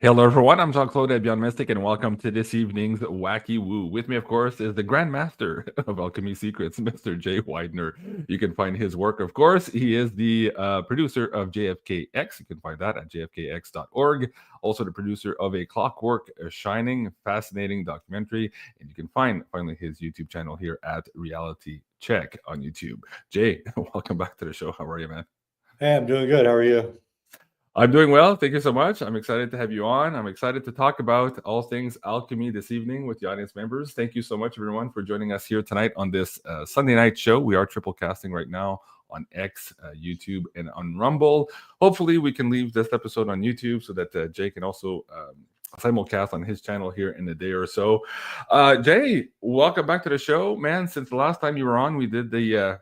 Hello, everyone. I'm Jean-Claude Beyond Mystic, and welcome to this evening's Wacky Woo. With me, of course, is the Grandmaster of Alchemy Secrets, Mr. Jay Widener. You can find his work, of course. He is the producer of JFKX. You can find that at jfkx.org. Also, the producer of A Clockwork Shining, fascinating documentary. And you can find, finally, his YouTube channel here at Reality Check on YouTube. Jay, welcome back to the show. How are you, man? Hey, I'm doing good. How are you? I'm doing well. Thank you so much. I'm excited to have you on. I'm excited to talk about all things alchemy this evening with the audience members. Thank you so much, everyone, for joining us here tonight on this Sunday night show. We are triple casting right now on X, YouTube, and on Rumble. Hopefully, we can leave this episode on YouTube so that Jay can also simulcast on his channel here in a day or so. Jay, welcome back to the show, man. Since the last time you were on, we did the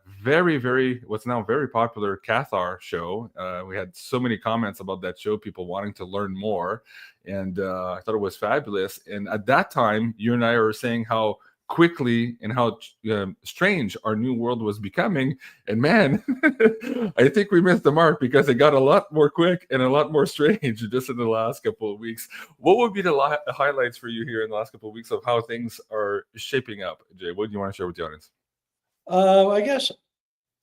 what's now very popular Cathar show. We had so many comments about that show, people wanting to learn more, and I thought it was fabulous. And at that time, you and I were saying how quickly and how strange our new world was becoming, and man, I think we missed the mark because it got a lot more quick and a lot more strange just in the last couple of weeks. What would be the highlights for you here in the last couple of weeks of how things are shaping up, Jay? What do you want to share with the audience? I guess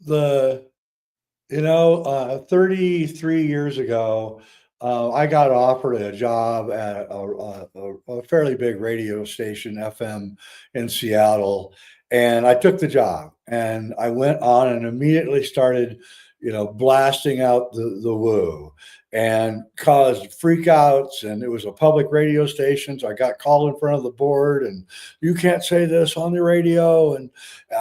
33 years ago, I got offered a job at a fairly big radio station, FM, in Seattle, and I took the job. And I went on and immediately started, blasting out the woo, and caused freakouts. And it was a public radio station, so I got called in front of the board, and you can't say this on the radio, and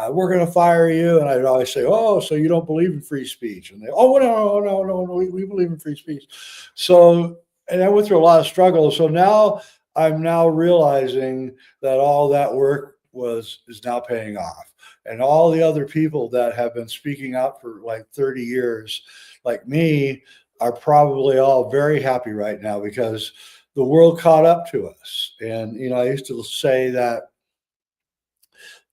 we're going to fire you. And I'd always say, oh, so you don't believe in free speech? And they, oh, no, we believe in free speech. So, and I went through a lot of struggle. So now I'm now realizing that all that work is now paying off. And all the other people that have been speaking out for like 30 years, like me, are probably all very happy right now because the world caught up to us. And, I used to say that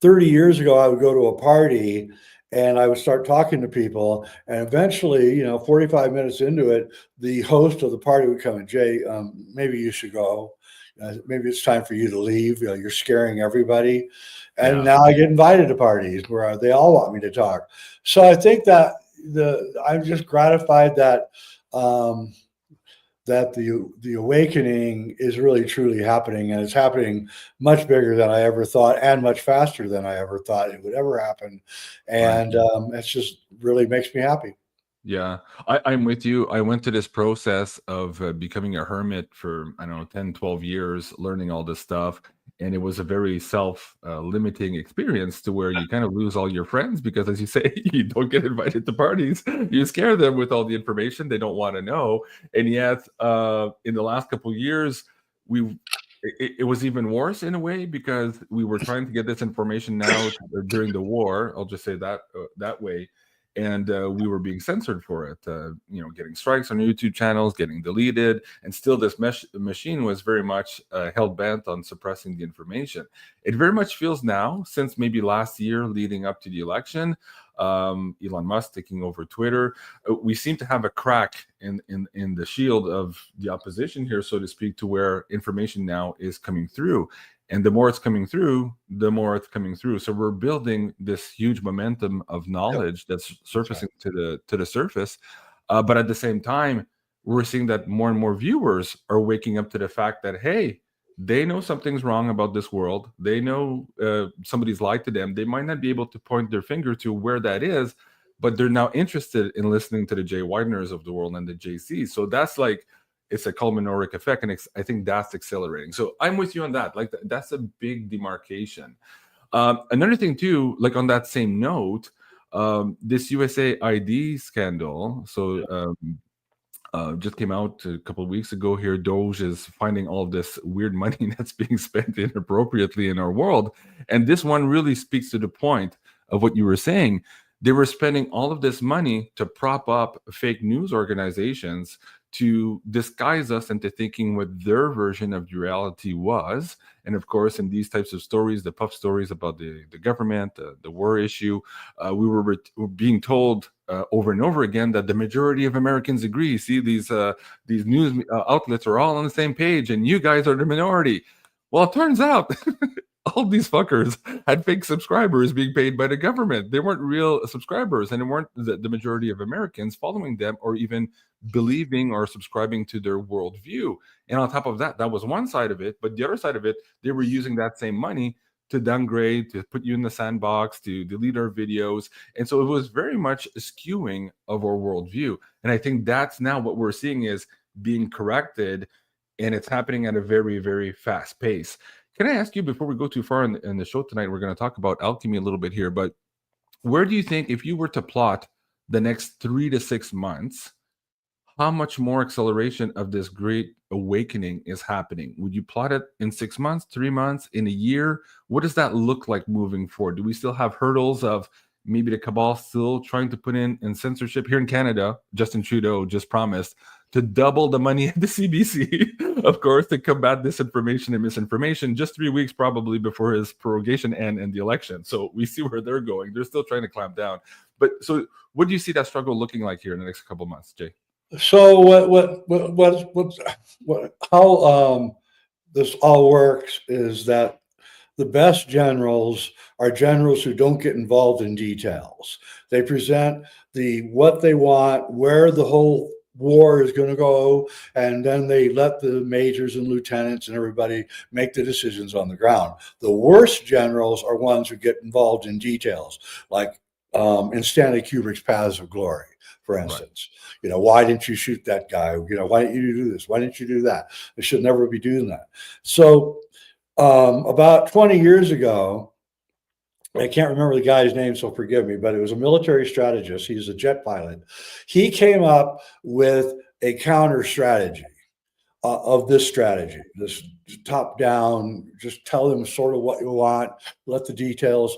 30 years ago, I would go to a party and I would start talking to people. And eventually, 45 minutes into it, the host of the party would come and, Jay, maybe you should go. Maybe it's time for you to leave. You're scaring everybody. And now I get invited to parties where they all want me to talk. So I think that I'm just gratified that that the awakening is really truly happening, and it's happening much bigger than I ever thought, and much faster than I ever thought it would ever happen. And it's just really makes me happy. Yeah, I'm with you. I went to this process of becoming a hermit for, 10, 12 years, learning all this stuff. And it was a very self-limiting experience to where you kind of lose all your friends because, as you say, you don't get invited to parties. You scare them with all the information they don't want to know. And yet, in the last couple of years, it was even worse in a way because we were trying to get this information now during the war. I'll just say that way. And we were being censored for it, getting strikes on YouTube channels, getting deleted, and still this machine was very much hell-bent on suppressing the information. It very much feels now, since maybe last year leading up to the election, Elon Musk taking over Twitter, we seem to have a crack in the shield of the opposition here, so to speak, to where information now is coming through. And the more it's coming through, the more it's coming through. So we're building this huge momentum of knowledge that's surfacing to the surface. But at the same time, we're seeing that more and more viewers are waking up to the fact that, hey, they know something's wrong about this world. They know somebody's lied to them. They might not be able to point their finger to where that is, but they're now interested in listening to the Jay Wideners of the world and the JC. So that's like, it's a culminoric effect, and I think that's accelerating. So I'm with you on that. Like that's a big demarcation. Another thing too, like on that same note, this USA ID scandal. So just came out a couple of weeks ago here. Doge is finding all this weird money that's being spent inappropriately in our world, and this one really speaks to the point of what you were saying. They were spending all of this money to prop up fake news organizations to disguise us into thinking what their version of reality was. And of course, in these types of stories, the puff stories about the government, the war issue, we were being told over and over again that the majority of Americans agree. See, these news outlets are all on the same page, and you guys are the minority. Well, it turns out all these fuckers had fake subscribers being paid by the government. They weren't real subscribers, and it weren't the majority of Americans following them or even believing or subscribing to their worldview. And on top of that, that was one side of it. But the other side of it, they were using that same money to downgrade, to put you in the sandbox, to delete our videos. And so it was very much a skewing of our worldview. And I think that's now what we're seeing is being corrected, and it's happening at a very, very fast pace. Can I ask you, before we go too far in the show tonight, we're going to talk about alchemy a little bit here, but where do you think, if you were to plot the next 3 to 6 months, how much more acceleration of this great awakening is happening? Would you plot it in 6 months, 3 months, in a year? What does that look like moving forward? Do we still have hurdles of maybe the cabal still trying to put in censorship? Here in Canada, Justin Trudeau just promised to double the money at the CBC, of course, to combat disinformation and misinformation, just 3 weeks probably before his prorogation and the election. So we see where they're going. They're still trying to clamp down. But so what do you see that struggle looking like here in the next couple of months, Jay? So how this all works is that the best generals are generals who don't get involved in details. They present what they want, where the whole war is going to go, and then they let the majors and lieutenants and everybody make the decisions on the ground. The worst generals are ones who get involved in details, like in Stanley Kubrick's Paths of Glory, for instance. Right. Why didn't you shoot that guy? Why didn't you do this? Why didn't you do that? They should never be doing that. So about 20 years ago, I can't remember the guy's name, so forgive me, but it was a military strategist. He's a jet pilot. He came up with a counter strategy of this strategy, this top down, just tell them sort of what you want, let the details.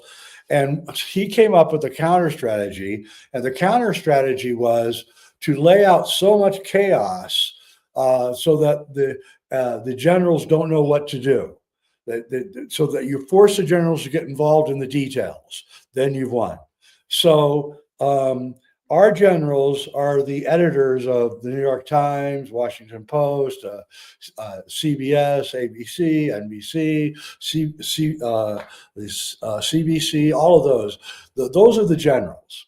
And he came up with a counter strategy. And the counter strategy was to lay out so much chaos so that the generals don't know what to do. So that you force the generals to get involved in the details, then you've won. So our generals are the editors of the New York Times, Washington Post, CBS, ABC, NBC, CBC, all of those. Those are the generals.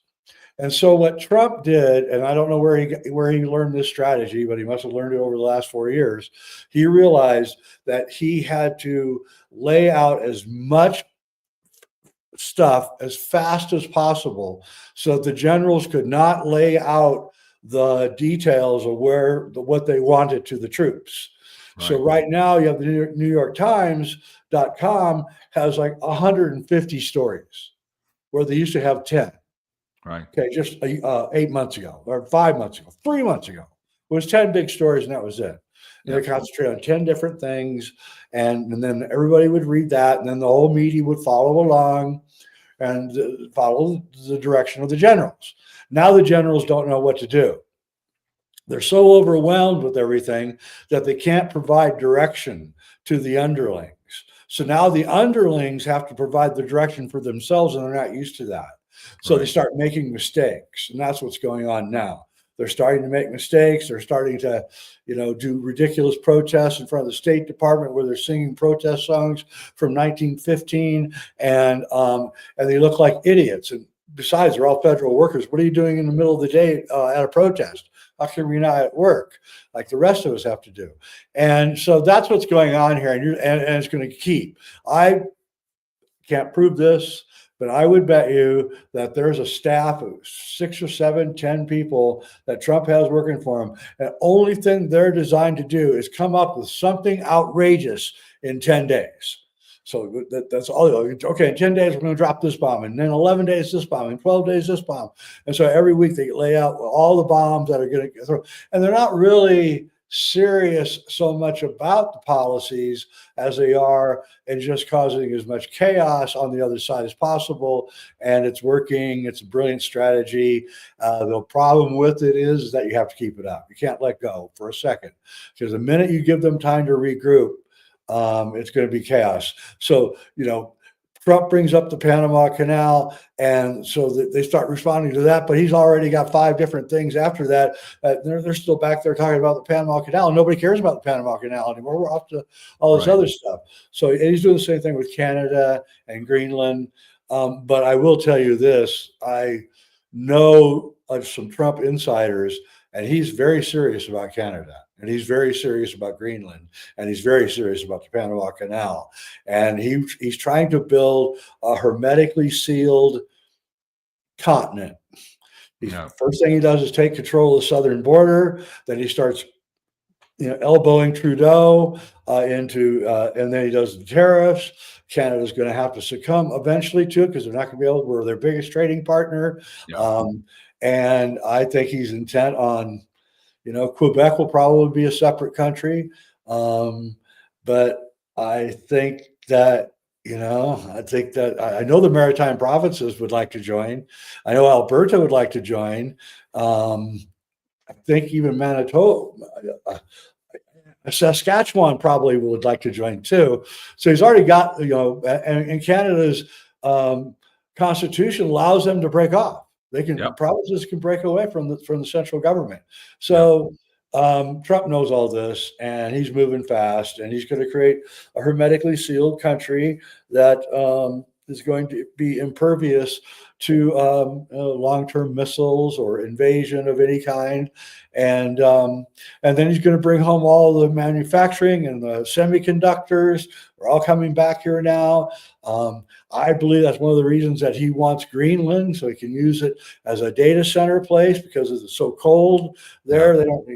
And so what Trump did, and I don't know where he learned this strategy, but he must have learned it over the last 4 years. He realized that he had to lay out as much stuff as fast as possible so that the generals could not lay out the details of what they wanted to the troops. Right. So right now you have the New York Times.com has like 150 stories where they used to have 10. Right. Okay, just 8 months ago, or 5 months ago, 3 months ago, it was 10 big stories, and that was it. And they concentrated on 10 different things, and then everybody would read that, and then the whole media would follow along and follow the direction of the generals. Now the generals don't know what to do. They're so overwhelmed with everything that they can't provide direction to the underlings. So now the underlings have to provide the direction for themselves, and they're not used to that. So They start making mistakes, and that's what's going on now. They're starting to make mistakes. They're starting to, do ridiculous protests in front of the State Department where they're singing protest songs from 1915, and they look like idiots. And besides, they're all federal workers. What are you doing in the middle of the day at a protest? How come you're not at work like the rest of us have to do? And so that's what's going on here, and it's going to keep. I can't prove this, but I would bet you that there's a staff of 6 or 7, 10 people that Trump has working for him. And the only thing they're designed to do is come up with something outrageous in 10 days. So that's all. Okay, in 10 days, we're going to drop this bomb. And then 11 days, this bomb. And 12 days, this bomb. And so every week they lay out all the bombs that are going to get through. And they're not really serious so much about the policies as they are and just causing as much chaos on the other side as possible. And it's working. It's a brilliant strategy. The problem with it is that you have to keep it up. You can't let go for a second, because the minute you give them time to regroup, it's going to be chaos. So, Trump brings up the Panama Canal, and so they start responding to that. But he's already got 5 different things after that. They're still back there talking about the Panama Canal, and nobody cares about the Panama Canal anymore. We're off to all this other stuff. So he's doing the same thing with Canada and Greenland. But I will tell you this: I know of some Trump insiders, and he's very serious about Canada, and he's very serious about Greenland, and he's very serious about the Panama Canal. And he's trying to build a hermetically sealed continent. First thing he does is take control of the southern border. Then he starts elbowing Trudeau into, and then he does the tariffs. Canada's going to have to succumb eventually to it, because they're not going to be able. We're their biggest trading partner. And I think he's intent on, Quebec will probably be a separate country. But I think that, I know the maritime provinces would like to join. I know Alberta would like to join. I think even Manitoba, Saskatchewan probably would like to join too. So he's already got, and Canada's constitution allows them to break off. They can, provinces can break away from the central government. So Trump knows all this, and he's moving fast, and he's going to create a hermetically sealed country that is going to be impervious to long-term missiles or invasion of any kind. And then he's going to bring home all the manufacturing and the semiconductors. We're all coming back here now. I believe that's one of the reasons that he wants Greenland, so he can use it as a data center place, because it's so cold there. They don't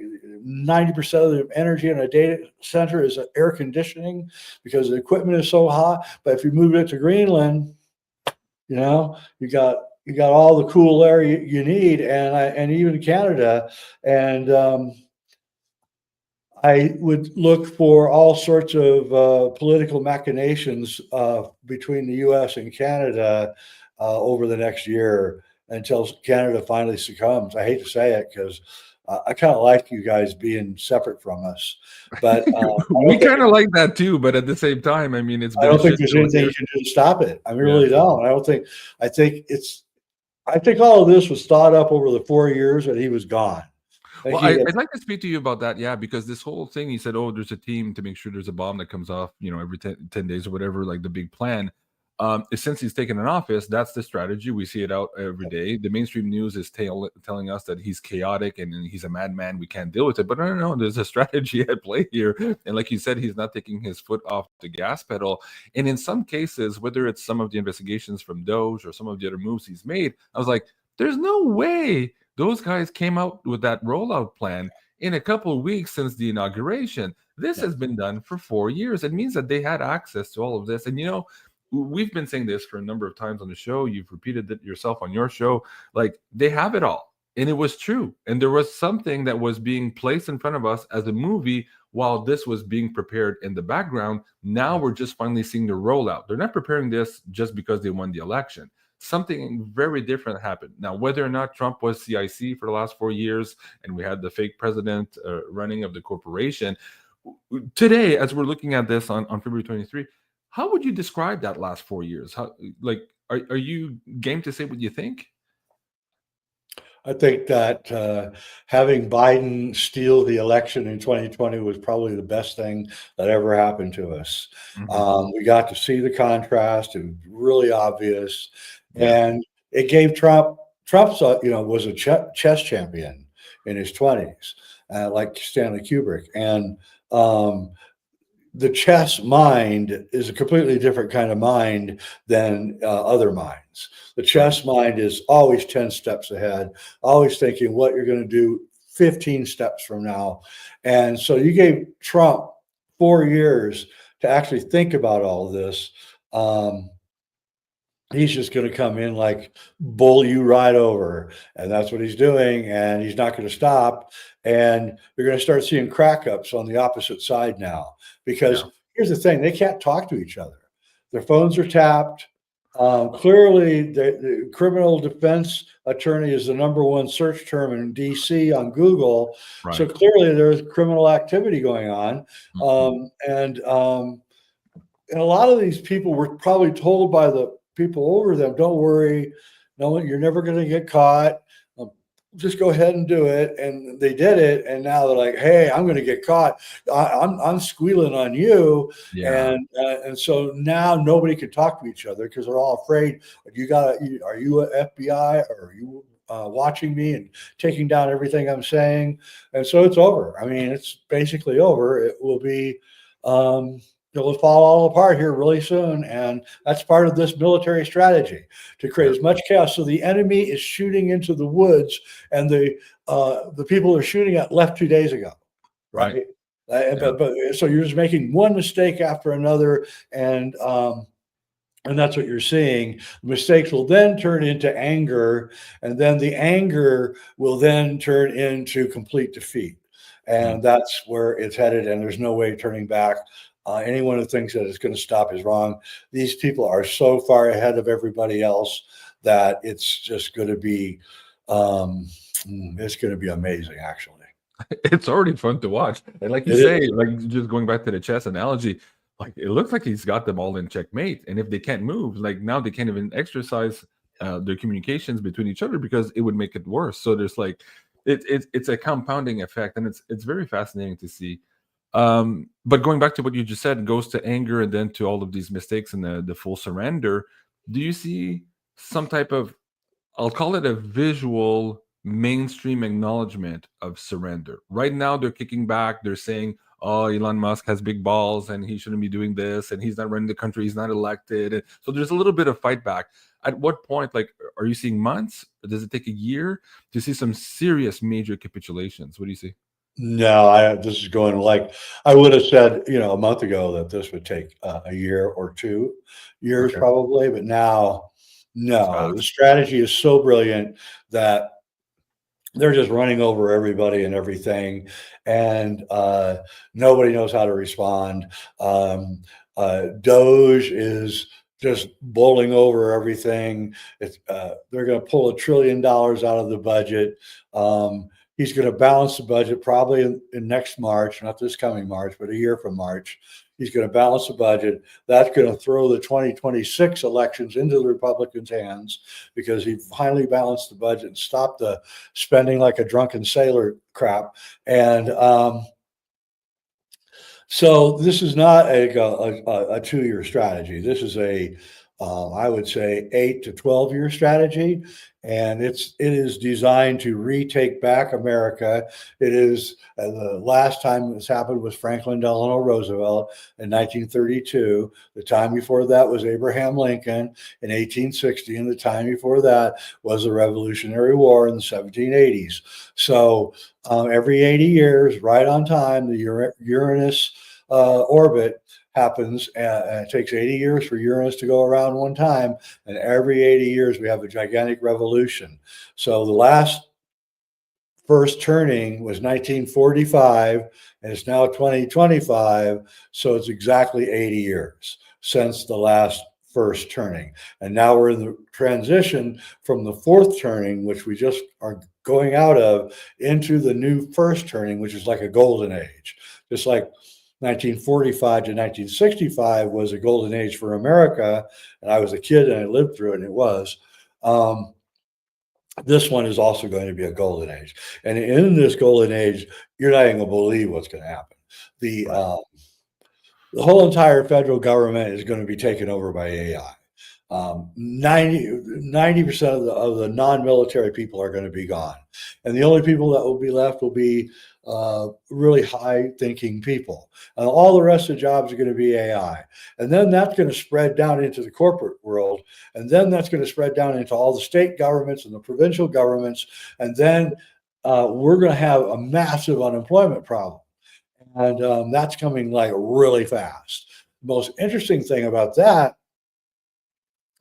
90% of the energy in a data center is air conditioning, because the equipment is so hot. But if you move it to Greenland, you got all the cool air you need, and even Canada. And I would look for all sorts of political machinations between the U.S. and Canada over the next year, until Canada finally succumbs. I hate to say it, because I kind of like you guys being separate from us, but we kind of like that too. But at the same time, I mean, I don't think there's anything you can do to stop it. I really don't. I think all of this was thought up over the 4 years that he was gone. Well, I'd like to speak to you about that, because this whole thing, he said, there's a team to make sure there's a bomb that comes off, every 10 days or whatever, like the big plan. Since he's taken an office, that's the strategy. We see it out every day. The mainstream news is telling us that he's chaotic and he's a madman. We can't deal with it. But no, there's a strategy at play here. And like you said, he's not taking his foot off the gas pedal. And in some cases, whether it's some of the investigations from Doge or some of the other moves he's made, I was like, there's no way those guys came out with that rollout plan in a couple of weeks since the inauguration. This has been done for 4 years. It means that they had access to all of this. And, we've been saying this for a number of times on the show. You've repeated it yourself on your show. Like, they have it all. And it was true. And there was something that was being placed in front of us as a movie while this was being prepared in the background. Now we're just finally seeing the rollout. They're not preparing this just because they won the election. Something very different happened. Now, whether or not Trump was CIC for the last 4 years and we had the fake president running of the corporation, today, as we're looking at this on February 23, how would you describe that last 4 years? How, are you game to say what you think? I think that having Biden steal the election in 2020 was probably the best thing that ever happened to us. We got to see the contrast. It was really obvious. And it gave Trump's, was a chess champion in his 20s, like Stanley Kubrick. And the chess mind is a completely different kind of mind than other minds. The chess mind is always 10 steps ahead, always thinking what you're going to do 15 steps from now. And so you gave Trump 4 years to actually think about all of this. he's just going to come in like bull you right over, and that's what he's doing, and he's not going to stop. And you're going to start seeing crack ups on the opposite side now, because Yeah. here's the thing: they can't talk to each other. Their phones are tapped. Clearly, the criminal defense attorney is the number one search term in DC on Google. So Right. clearly, there's criminal activity going on. Mhm. And a lot of these people were probably told by the people over them, "Don't worry, no, you're never going to get caught. Um, just go ahead and do it." And they did it, and now they're like, "Hey, I'm going to get caught. I'm squealing on you." Yeah. And so now nobody can talk to each other because they're all afraid. Are you a FBI, or are you watching me and taking down everything I'm saying? And so it's over. I mean, it's basically over. It will be. Um, It'll fall all apart here really soon, and that's part of this military strategy, to create Yeah. as much chaos. So the enemy is shooting into the woods, and the people they're shooting at left 2 days ago, Right. right? Yeah. But so you're just making one mistake after another, and that's what you're seeing. Mistakes will then turn into anger, and then the anger will then turn into complete defeat. Mm. And that's where it's headed, and there's no way turning back. Anyone who thinks that it's going to stop is wrong. These people are so far ahead of everybody else that it's just going to be, um, it's going to be amazing, actually. It's already fun to watch. And like you It say, is. like just going back to the chess analogy, like it looks like he's got them all in checkmate. And if they can't move, like now they can't even exercise their communications between each other because it would make it worse. So there's like it's a compounding effect, and it's very fascinating to see. But going back to what you just said, it goes to anger and then to all of these mistakes and the full surrender. Do you see some type of, I'll call it a visual mainstream acknowledgement of surrender? Right now, they're kicking back. They're saying, "Oh, Elon Musk has big balls, and he shouldn't be doing this, and he's not running the country. He's not elected." And so there's a little bit of fight back. At what point, like, are you seeing months? Does it take a year to see some serious major capitulations? What do you see? No, this is going like I would have said, a month ago that this would take a year or 2 years Okay, probably, but now, it's no, the fast. strategy is so brilliant that they're just running over everybody and everything, and nobody knows how to respond. Doge is just bowling over everything. They're going to pull $1 trillion out of the budget. He's going to balance the budget probably in next March, not this coming March, but a year from March. He's going to balance the budget. That's going to throw the 2026 elections into the Republicans' hands, because he finally balanced the budget and stopped the spending like a drunken sailor crap. And so this is not a 2 year strategy. This is I would say 8 to 12 year strategy, and it is designed to retake back America. It is the last time this happened was Franklin Delano Roosevelt in 1932. The time before that was Abraham Lincoln in 1860, and the time before that was the Revolutionary War in the 1780s. So every 80 years, right on time, the Uranus orbit happens. And it takes 80 years for Uranus to go around one time. And every 80 years, we have a gigantic revolution. So the last first turning was 1945, and it's now 2025. So it's exactly 80 years since the last first turning. And now we're in the transition from the fourth turning, which we just are going out of, into the new first turning, which is like a golden age. Just like 1945 to 1965 was a golden age for America, and I was a kid and I lived through it, and it was. This one is also going to be a golden age, and in this golden age, you're not even going to believe what's going to happen. The Right. the whole entire federal government is going to be taken over by AI. 90% of the non-military people are going to be gone. And the only people that will be left will be really high thinking people. All the rest of the jobs are going to be AI. And then that's going to spread down into the corporate world. And then that's going to spread down into all the state governments and the provincial governments. And then we're going to have a massive unemployment problem. And that's coming like really fast. The most interesting thing about that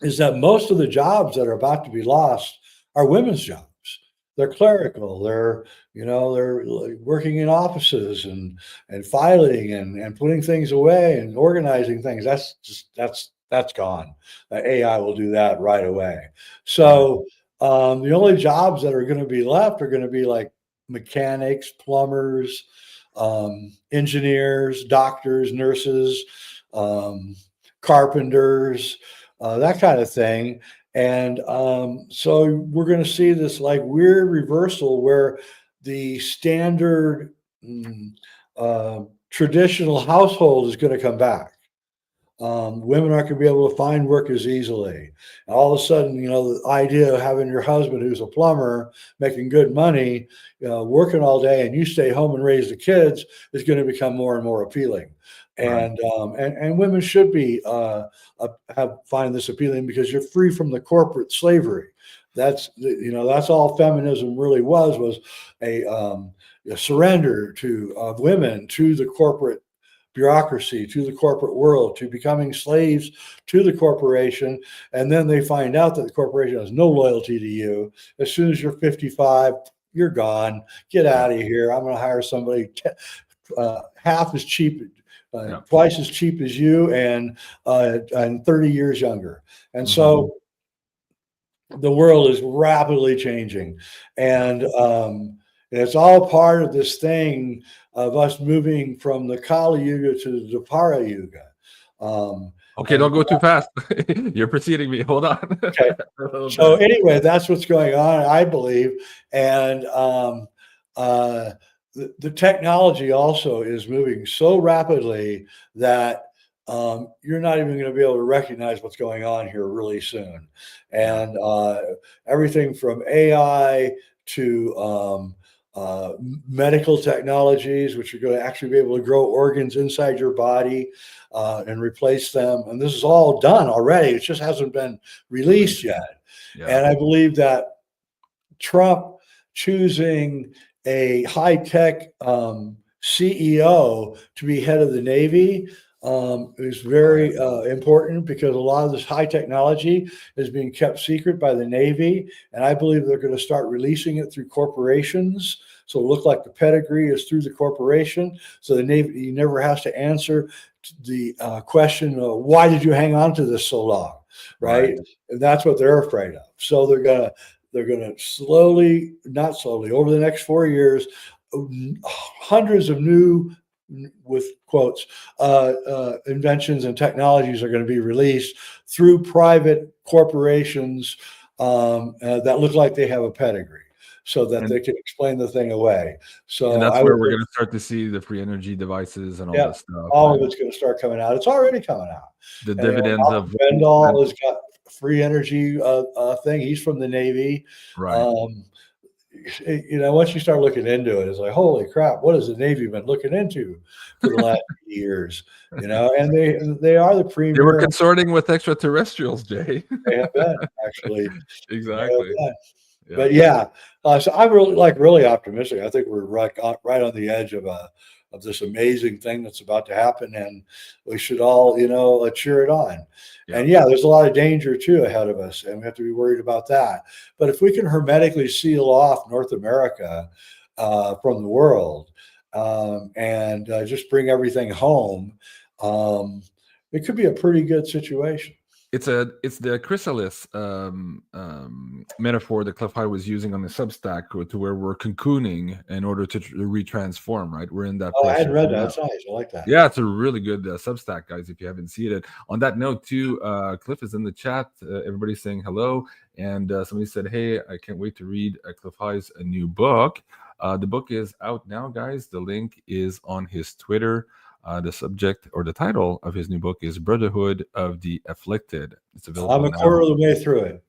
is that most of the jobs that are about to be lost are women's jobs. They're clerical. They're like working in offices and filing and putting things away and organizing things. That's gone. AI will do that right away. So the only jobs that are going to be left are going to be like mechanics, plumbers, engineers, doctors, nurses, carpenters, that kind of thing. And so we're going to see this like weird reversal where the standard traditional household is going to come back. Women aren't going to be able to find work as easily. And all of a sudden, the idea of having your husband who's a plumber making good money, working all day, and you stay home and raise the kids is going to become more and more appealing. And women should be find this appealing because you're free from the corporate slavery. That's all feminism really was a surrender to women to the corporate bureaucracy, to the corporate world, to becoming slaves to the corporation. And then they find out that the corporation has no loyalty to you. As soon as you're 55, you're gone. Get out of here. I'm going to hire somebody half as cheap, twice as cheap as you, and 30 years younger. And so the world is rapidly changing. And it's all part of this thing of us moving from the Kali Yuga to the Dwapara Yuga. Okay, don't go too fast. You're preceding me. Hold on. Okay. So anyway, that's what's going on, I believe. And the technology also is moving so rapidly that you're not even going to be able to recognize what's going on here really soon. And everything from AI to medical technologies, which are going to actually be able to grow organs inside your body and replace them. And this is all done already. It just hasn't been released yet. And I believe that Trump choosing a high-tech CEO to be head of the Navy is very important because a lot of this high technology is being kept secret by the Navy. And I believe they're going to start releasing it through corporations. So it looks like the pedigree is through the corporation. So the Navy never has to answer the question of why did you hang on to this so long, right? And that's what they're afraid of. So they're going to slowly, not slowly, over the next 4 years, hundreds of new, with quotes, inventions and technologies are going to be released through private corporations that look like they have a pedigree, so that they can explain the thing away. So that's where we're going to start to see the free energy devices and all this stuff. All of it's going to start coming out. It's already coming out. The dividends of Rendell has got free energy thing. He's from the Navy. Once you start looking into it, it's like, holy crap, what has the Navy been looking into for the last few years? And they are the premier. They were consorting with extraterrestrials, Jay. They have been, actually. Exactly. But so I'm really optimistic. I think we're right on the edge of this amazing thing that's about to happen, and we should all, cheer it on. And there's a lot of danger too ahead of us, and we have to be worried about that. But if we can hermetically seal off North America from the world and just bring everything home, it could be a pretty good situation. It's the chrysalis metaphor that Cliff High was using on the Substack to where we're cocooning in order to retransform, right? We're in that. Oh, I hadn't read that. That's nice. I like that. Yeah, it's a really good Substack, guys, if you haven't seen it. On that note, too, Cliff is in the chat. Everybody's saying hello. And somebody said, hey, I can't wait to read Cliff High's new book. The book is out now, guys. The link is on his Twitter. The subject or the title of his new book is Brotherhood of the Afflicted. It's available. I'm a quarter of the way through it.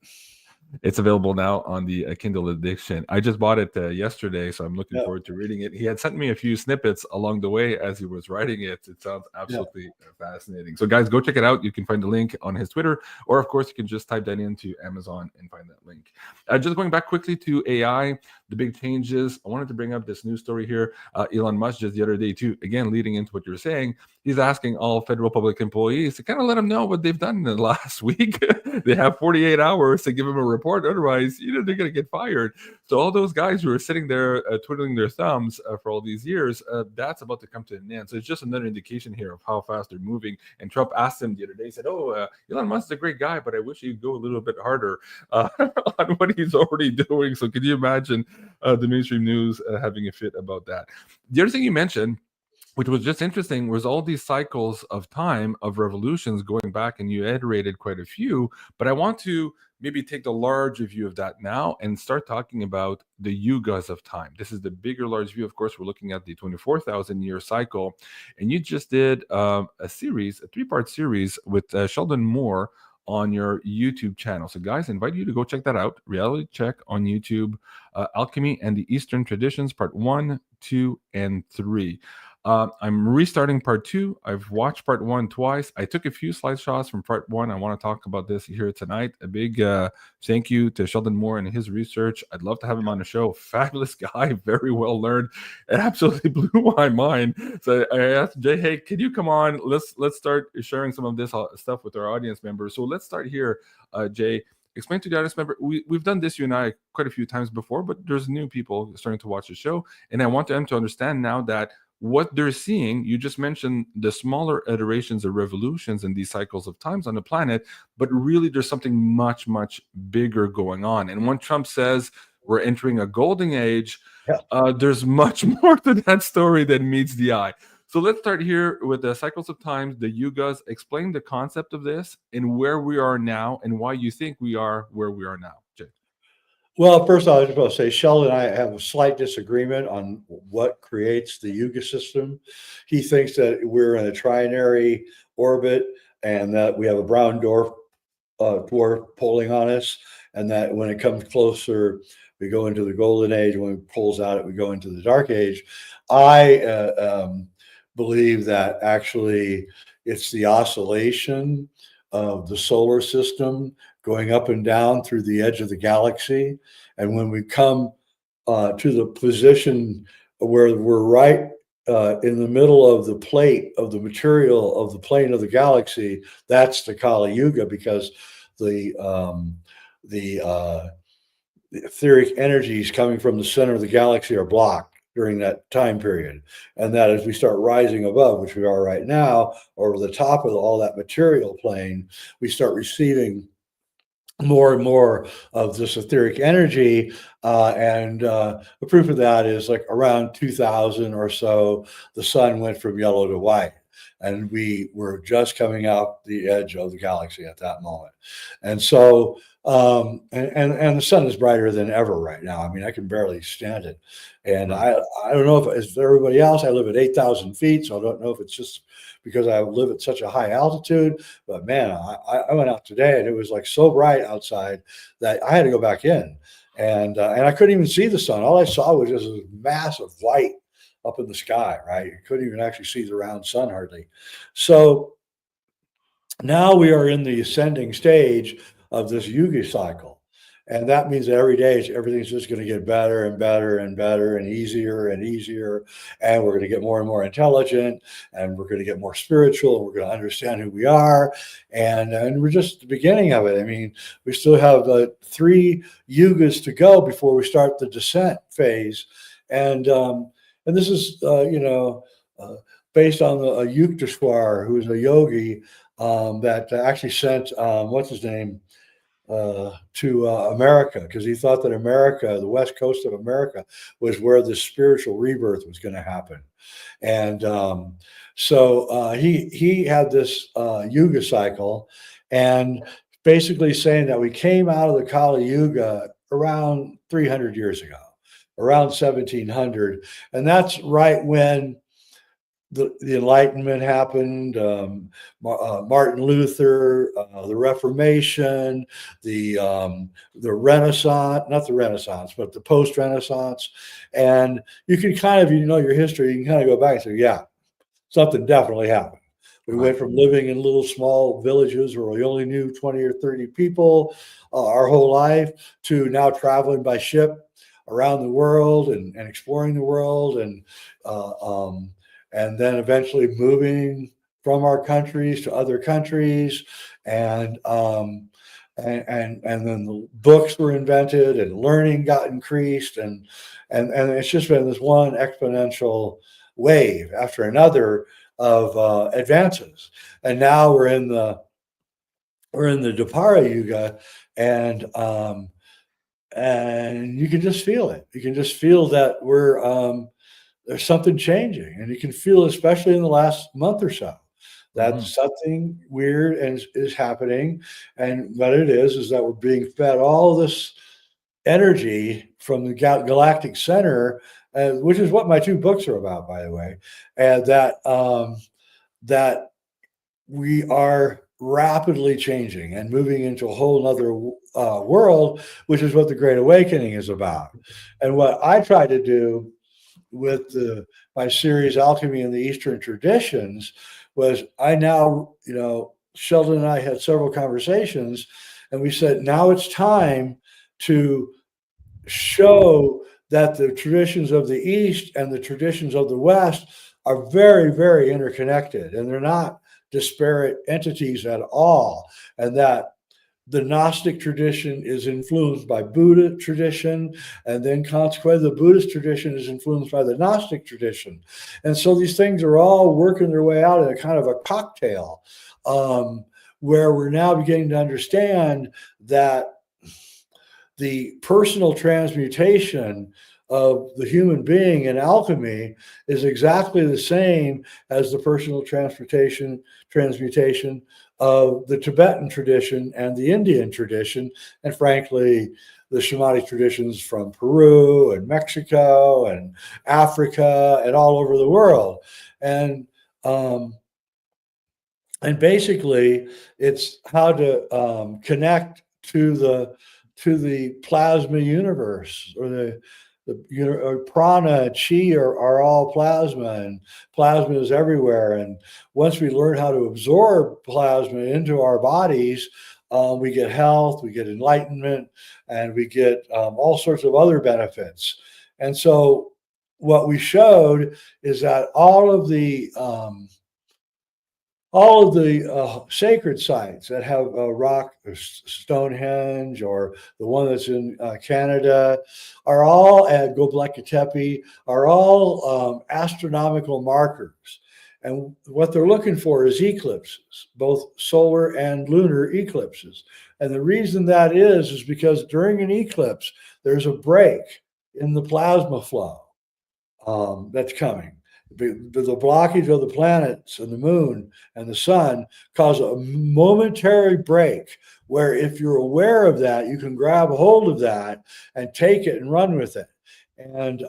It's available now on the Kindle edition. I just bought it yesterday, so I'm looking Yeah, forward to reading it. He had sent me a few snippets along the way as he was writing it. It sounds yeah. absolutely fascinating. So, guys, go check it out. You can find the link on his Twitter, or of course, you can just type that into Amazon and find that link. Just going back quickly to AI, the big changes. I wanted to bring up this news story here. Elon Musk just the other day, too, again, leading into what you're saying, he's asking all federal public employees to kind of let him know what they've done in the last week. They have 48 hours to give him a report. Otherwise, they're going to get fired. So all those guys who are sitting there twiddling their thumbs for all these years, that's about to come to an end. So it's just another indication here of how fast they're moving. And Trump asked him the other day, he said, Elon Musk is a great guy, but I wish he'd go a little bit harder on what he's already doing. So can you imagine the mainstream news having a fit about that? The other thing you mentioned, which was just interesting, was all these cycles of time of revolutions going back, and you iterated quite a few. But I want to maybe take the larger view of that now and start talking about the yugas of time. This is the bigger, large view. Of course, we're looking at the 24,000 year cycle. And you just did a series, a 3-part series with Sheldon Moore on your YouTube channel. So, guys, I invite you to go check that out. Reality Check on YouTube, Alchemy and the Eastern Traditions, part 1, 2, and 3. I'm restarting part 2. I've watched part 1 twice. I took a few slide shots from part 1. I want to talk about this here tonight. A big thank you to Sheldon Moore and his research. I'd love to have him on the show. Fabulous guy, very well learned. It absolutely blew my mind. So I asked Jay, hey, can you come on? Let's start sharing some of this stuff with our audience members. So let's start here, Jay. Explain to the audience member, we've done this, you and I, quite a few times before, but there's new people starting to watch the show. And I want them to understand now that what they're seeing, you just mentioned the smaller iterations of revolutions and these cycles of times on the planet, but really there's something much, much bigger going on. And when Trump says we're entering a golden age, Yeah. there's much more to that story than meets the eye. So let's start here with the cycles of times, the yugas. Explain the concept of this and where we are now and why you think we are where we are now, Jay. Well, first I was just going to say, Sheldon and I have a slight disagreement on what creates the Yuga system. He thinks that we're in a trinary orbit and that we have a brown dwarf pulling on us, and that when it comes closer, we go into the golden age. When it pulls out, we go into the dark age. I believe that actually it's the oscillation of the solar system going up and down through the edge of the galaxy. And when we come to the position where we're right in the middle of the plate of the material of the plane of the galaxy, that's the Kali Yuga, because the etheric energies coming from the center of the galaxy are blocked during that time period. And that as we start rising above, which we are right now, over the top of all that material plane, we start receiving more and more of this etheric energy. The proof of that is like around 2000 or so, the sun went from yellow to white. And we were just coming out the edge of the galaxy at that moment. And so, and the sun is brighter than ever right now. I mean, I can barely stand it. And I don't know if it's everybody else. I live at 8,000 feet, so I don't know if it's just because I live at such a high altitude. But man, I went out today and it was like so bright outside that I had to go back in, and I couldn't even see the sun. All I saw was just this mass of white up in the sky. Right, you couldn't even actually see the round sun hardly. So now we are in the ascending stage of this Yuga cycle. And that means that every day everything's just going to get better and better and better and easier and easier. And we're going to get more and more intelligent, and we're going to get more spiritual, and we're going to understand who we are. And we're just at the beginning of it. I mean, we still have 3 yugas to go before we start the descent phase. And this is, based on a Yukteswar, who's a yogi that actually sent, what's his name? To America, because he thought that America, the west coast of America, was where the spiritual rebirth was going to happen. And so he had this Yuga cycle, and basically saying that we came out of the Kali Yuga around 300 years ago, around 1700, and that's right when the Enlightenment happened, Martin Luther, the Reformation, the Renaissance, not the Renaissance, but the post-Renaissance. And you can kind of, you know, your history, you can kind of go back and say, yeah, something definitely happened. We Right. went from living in little small villages where we only knew 20 or 30 people our whole life to now traveling by ship around the world and exploring the world uh, um, and then eventually moving from our countries to other countries and and then the books were invented and learning got increased and it's just been this one exponential wave after another of advances. And now we're in the Dwapara Yuga, and you can just feel it. You can just feel that there's something changing, and you can feel, especially in the last month or so, that Mhm. something weird is happening. And what it is that we're being fed all this energy from the galactic center, which is what my two books are about, by the way, and that we are rapidly changing and moving into a whole other world, which is what the Great Awakening is about. And what I try to do with my series Alchemy and the Eastern Traditions was I now, you know, Sheldon and I had several conversations, and we said, now it's time to show that the traditions of the East and the traditions of the West are very, very interconnected, and they're not disparate entities at all, and that the Gnostic tradition is influenced by Buddha tradition, and then consequently the Buddhist tradition is influenced by the Gnostic tradition. And so these things are all working their way out in a kind of a cocktail, where we're now beginning to understand that the personal transmutation of the human being in alchemy is exactly the same as the personal transmutation of the Tibetan tradition and the Indian tradition, and frankly, the shamanic traditions from Peru and Mexico and Africa and all over the world. And um, and basically, it's how to connect to the plasma universe, or or prana, chi are all plasma, and plasma is everywhere. And once we learn how to absorb plasma into our bodies, we get health, we get enlightenment, and we get all sorts of other benefits. And so, what we showed is that all of the sacred sites that have rock, Stonehenge, or the one that's in Canada, are all at Göbekli Tepe, are all astronomical markers. And what they're looking for is eclipses, both solar and lunar eclipses. And the reason that is because during an eclipse, there's a break in the plasma flow that's coming. The blockage of the planets and the moon and the sun cause a momentary break where, if you're aware of that, you can grab a hold of that and take it and run with it. And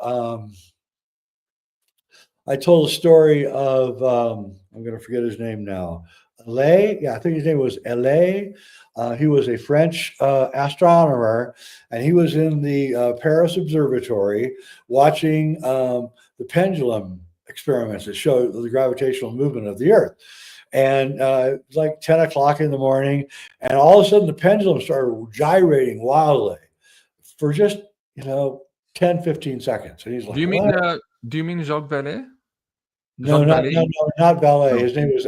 I told a story of, I'm going to forget his name now. Lay, yeah, I think his name was Lay. He was a French astronomer, and he was in the Paris Observatory watching the pendulum experiments that show the gravitational movement of the Earth. And it was like 10 o'clock in the morning, and all of a sudden the pendulum started gyrating wildly for just, you know, 10, 15 seconds. And he's Do like, you mean, what? do you mean Jacques Vallée? No, Jacques Vallée? not ballet. No. His name was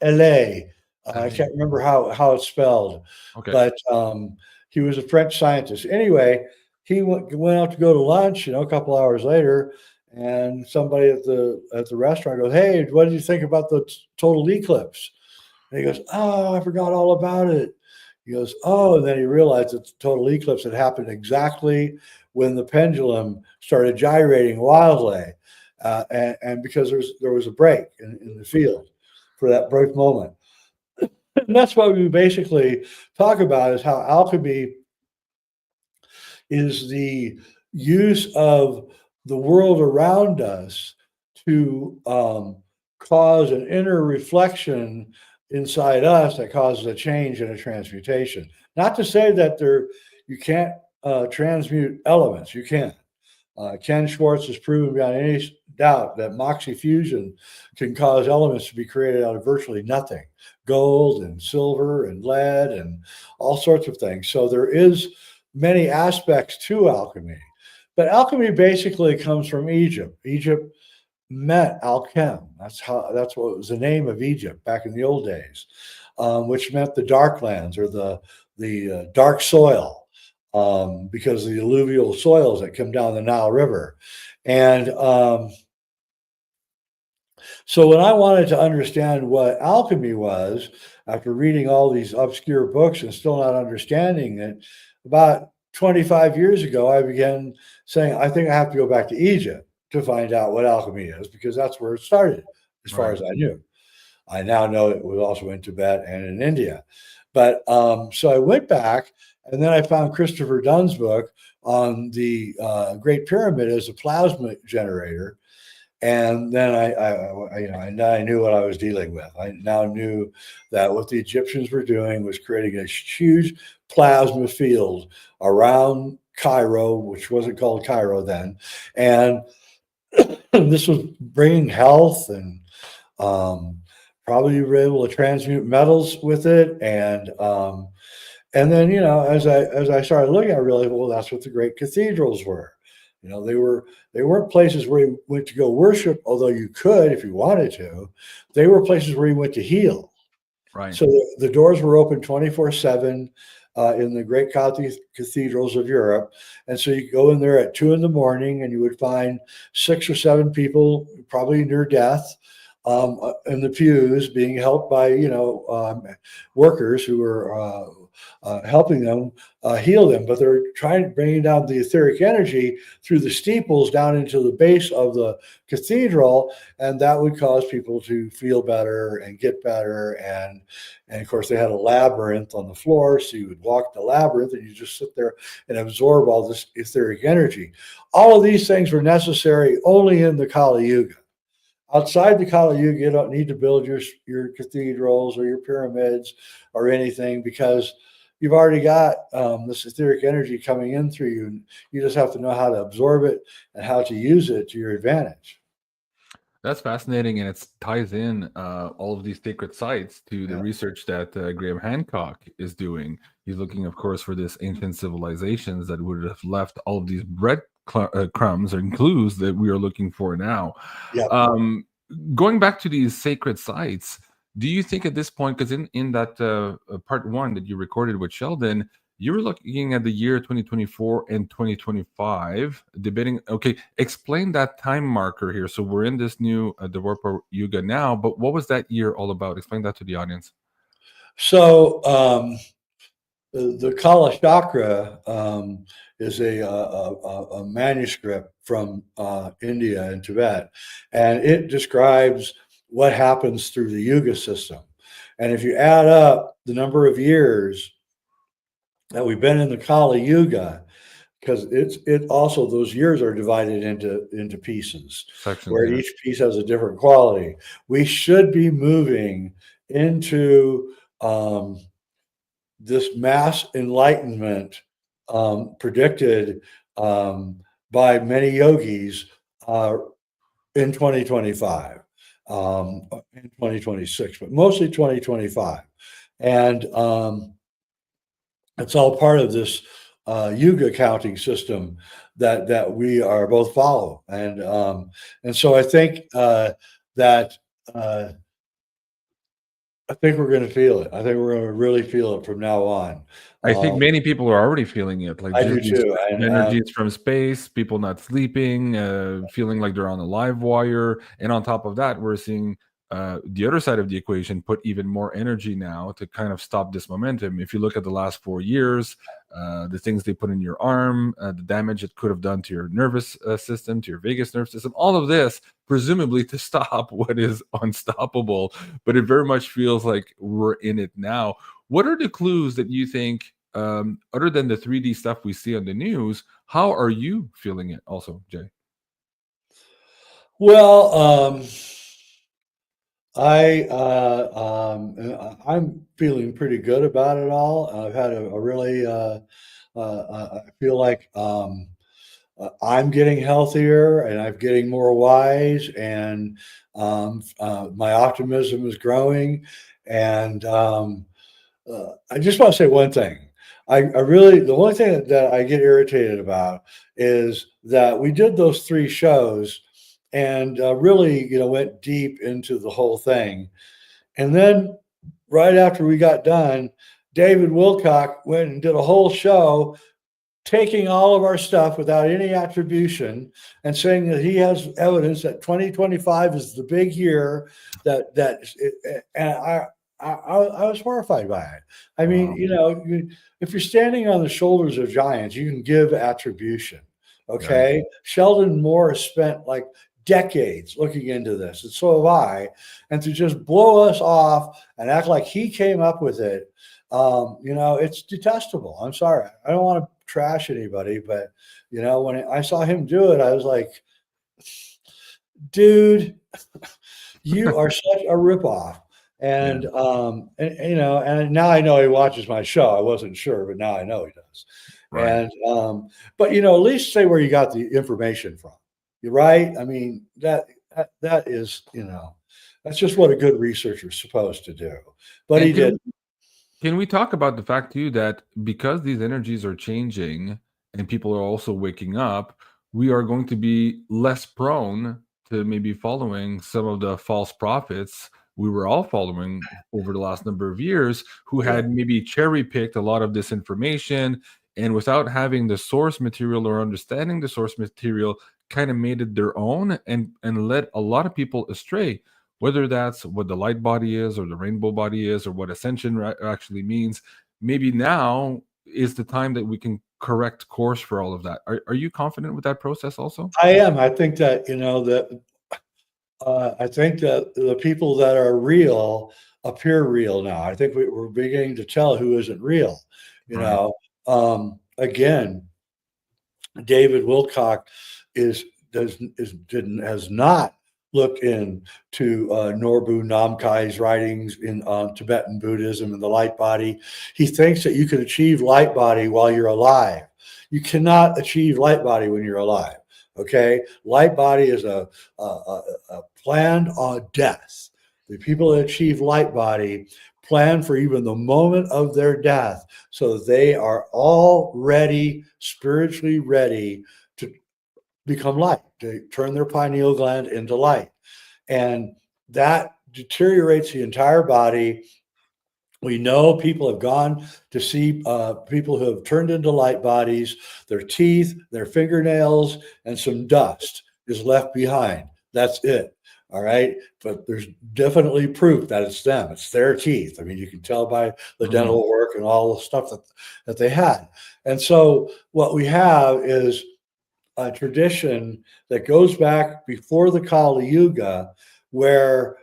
L.A. I Allez. can't remember how it's spelled, Okay. but he was a French scientist. Anyway, he went out to go to lunch, you know, a couple hours later, and somebody at the restaurant goes, "Hey, what did you think about the total eclipse?" And he goes, "Oh, I forgot all about it." He goes, "Oh," and then he realized that the total eclipse had happened exactly when the pendulum started gyrating wildly, and because there was a break in the field for that brief moment. And that's what we basically talk about, is how alchemy is the use of the world around us to cause an inner reflection inside us that causes a change in a transmutation. Not to say that you can't transmute elements. You can. Ken Schwartz has proven beyond any doubt that Moxie fusion can cause elements to be created out of virtually nothing, gold and silver and lead and all sorts of things. So there is many aspects to alchemy. But alchemy basically comes from Egypt. Egypt met Alchem. That's what was the name of Egypt back in the old days, which meant the dark lands or the dark soil, because of the alluvial soils that come down the Nile River. And so when I wanted to understand what alchemy was, after reading all these obscure books and still not understanding it, about 25 years ago, I began saying, I think I have to go back to Egypt to find out what alchemy is, because that's where it started, as far as I knew. I now know it was also in Tibet and in India. But so I went back, and then I found Christopher Dunn's book on the Great Pyramid as a plasma generator. And then I knew what I was dealing with. I now knew that what the Egyptians were doing was creating a huge plasma field around Cairo, which wasn't called Cairo then. And this was bringing health, and probably were able to transmute metals with it. And then, as I started looking, I realized, well, that's what the great cathedrals were. They weren't places where you went to go worship, although you could if you wanted to. They were places where you went to heal. Right. So the doors were open 24/7 in the great cathedrals of Europe. And so you go in there at 2 a.m, and you would find 6 or 7 people, probably near death, in the pews, being helped by workers who were helping them heal them. But they're trying to bring down the etheric energy through the steeples down into the base of the cathedral, and that would cause people to feel better and get better. And of course, they had a labyrinth on the floor, so you would walk the labyrinth and you just sit there and absorb all this etheric energy. All of these things were necessary only in the Kali Yuga. Outside the Kali Yuga, you don't need to build your cathedrals or your pyramids or anything, because you've already got this etheric energy coming in through you. You just have to know how to absorb it and how to use it to your advantage. That's fascinating, and it ties in all of these sacred sites to the Yeah. research that Graham Hancock is doing. He's looking, of course, for this ancient civilizations that would have left all of these bread crumbs and clues that we are looking for now. Yeah. Going back to these sacred sites, do you think at this point, because in that part 1 that you recorded with Sheldon, you were looking at the year 2024 and 2025, debating. Okay, explain that time marker here. So we're in this new Dwarpa Yuga now, but what was that year all about? Explain that to the audience. So the Kala Chakra is a manuscript from India and Tibet, and it describes what happens through the Yuga system. And if you add up the number of years that we've been in the Kali Yuga, because it also, those years are divided into pieces, Sections, where yeah. each piece has a different quality. We should be moving into this mass enlightenment predicted by many yogis in 2025, in 2026, but mostly 2025. And it's all part of this yuga counting system that we are both follow. And so I think that I think we're going to feel it. I think we're going to really feel it from now on. I think many people are already feeling it, like I just do these too. And energies from space, people not sleeping, feeling like they're on a live wire. And on top of that, we're seeing the other side of the equation put even more energy now to kind of stop this momentum. If you look at the last 4 years, the things they put in your arm, the damage it could have done to your nervous system, to your vagus nerve system, all of this, presumably to stop what is unstoppable. But it very much feels like we're in it now. What are the clues that you think, other than the 3D stuff we see on the news, how are you feeling it also, Jay? well, I'm feeling pretty good about it all. I've had a really, I feel like I'm getting healthier and I'm getting more wise, and my optimism is growing. And I just want to say one thing. I really, the only thing that I get irritated about is that we did those 3 shows and really, went deep into the whole thing. And then right after we got done, David Wilcock went and did a whole show taking all of our stuff without any attribution and saying that he has evidence that 2025 is the big year. And I was horrified by it. I mean, Wow. if you're standing on the shoulders of giants, you can give attribution. Right. Okay. Sheldon Moore has spent like decades looking into this, and so have I. And to just blow us off and act like he came up with it, it's detestable. I'm sorry. I don't want to trash anybody, but when I saw him do it, I was like, dude, you are such a ripoff. Yeah. And now I know he watches my show. I wasn't sure, but now I know he does. Right. But at least say where you got the information from. You're right. I mean, that is, that's just what a good researcher is supposed to do. But he And did. can we talk about the fact too that because these energies are changing and people are also waking up, we are going to be less prone to maybe following some of the false prophets we were all following over the last number of years, who Yeah. had maybe cherry picked a lot of this information and without having the source material or understanding the source material kind of made it their own and led a lot of people astray, whether that's what the light body is or the rainbow body is or what ascension actually means. Maybe now is the time that we can correct course for all of that. Are you confident with that process also? I am. I think that, I think that the people that are real appear real now. I think we're beginning to tell who isn't real. You Right. know, again, David Wilcock is does is didn't has not looked into Norbu Namkai's writings in Tibetan Buddhism and the light body. He thinks that you can achieve light body while you're alive. You cannot achieve light body when you're alive. Okay, light body is a planned on death. The people that achieve light body plan for even the moment of their death, so they are already spiritually ready to become light, to turn their pineal gland into light. And that deteriorates the entire body. We know people have gone to see people who have turned into light bodies, their teeth, their fingernails, and some dust is left behind. That's it. All right. But there's definitely proof that it's them. It's their teeth. I mean, you can tell by the Mm, dental work and all the stuff that they had. And so what we have is a tradition that goes back before the Kali Yuga, where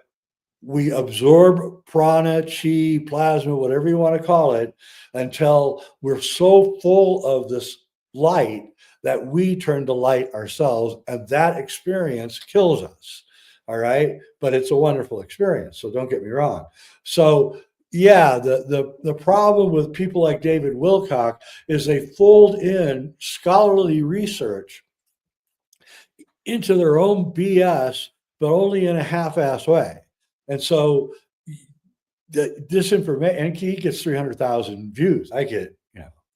we absorb prana, chi, plasma, whatever you want to call it, until we're so full of this light that we turn to light ourselves. And that experience kills us. All right. But it's a wonderful experience. So don't get me wrong. So, yeah, the problem with people like David Wilcock is they fold in scholarly research into their own BS, but only in a half-ass way. And so the disinformation, and he gets 300,000 views. I get,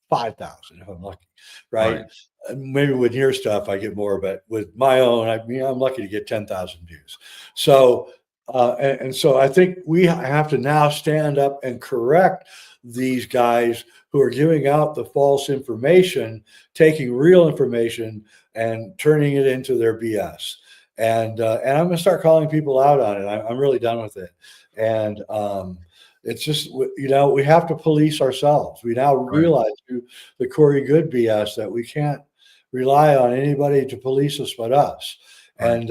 5,000 if I'm lucky, right? right. Maybe with your stuff, I get more, but with my own, I mean, I'm lucky to get 10,000 views. So, and so I think we have to now stand up and correct these guys who are giving out the false information, taking real information and turning it into their BS. And I'm going to start calling people out on it. I'm really done with it. And it's just, we have to police ourselves. We now Right. realize through the Corey Good BS that we can't rely on anybody to police us but us. Right.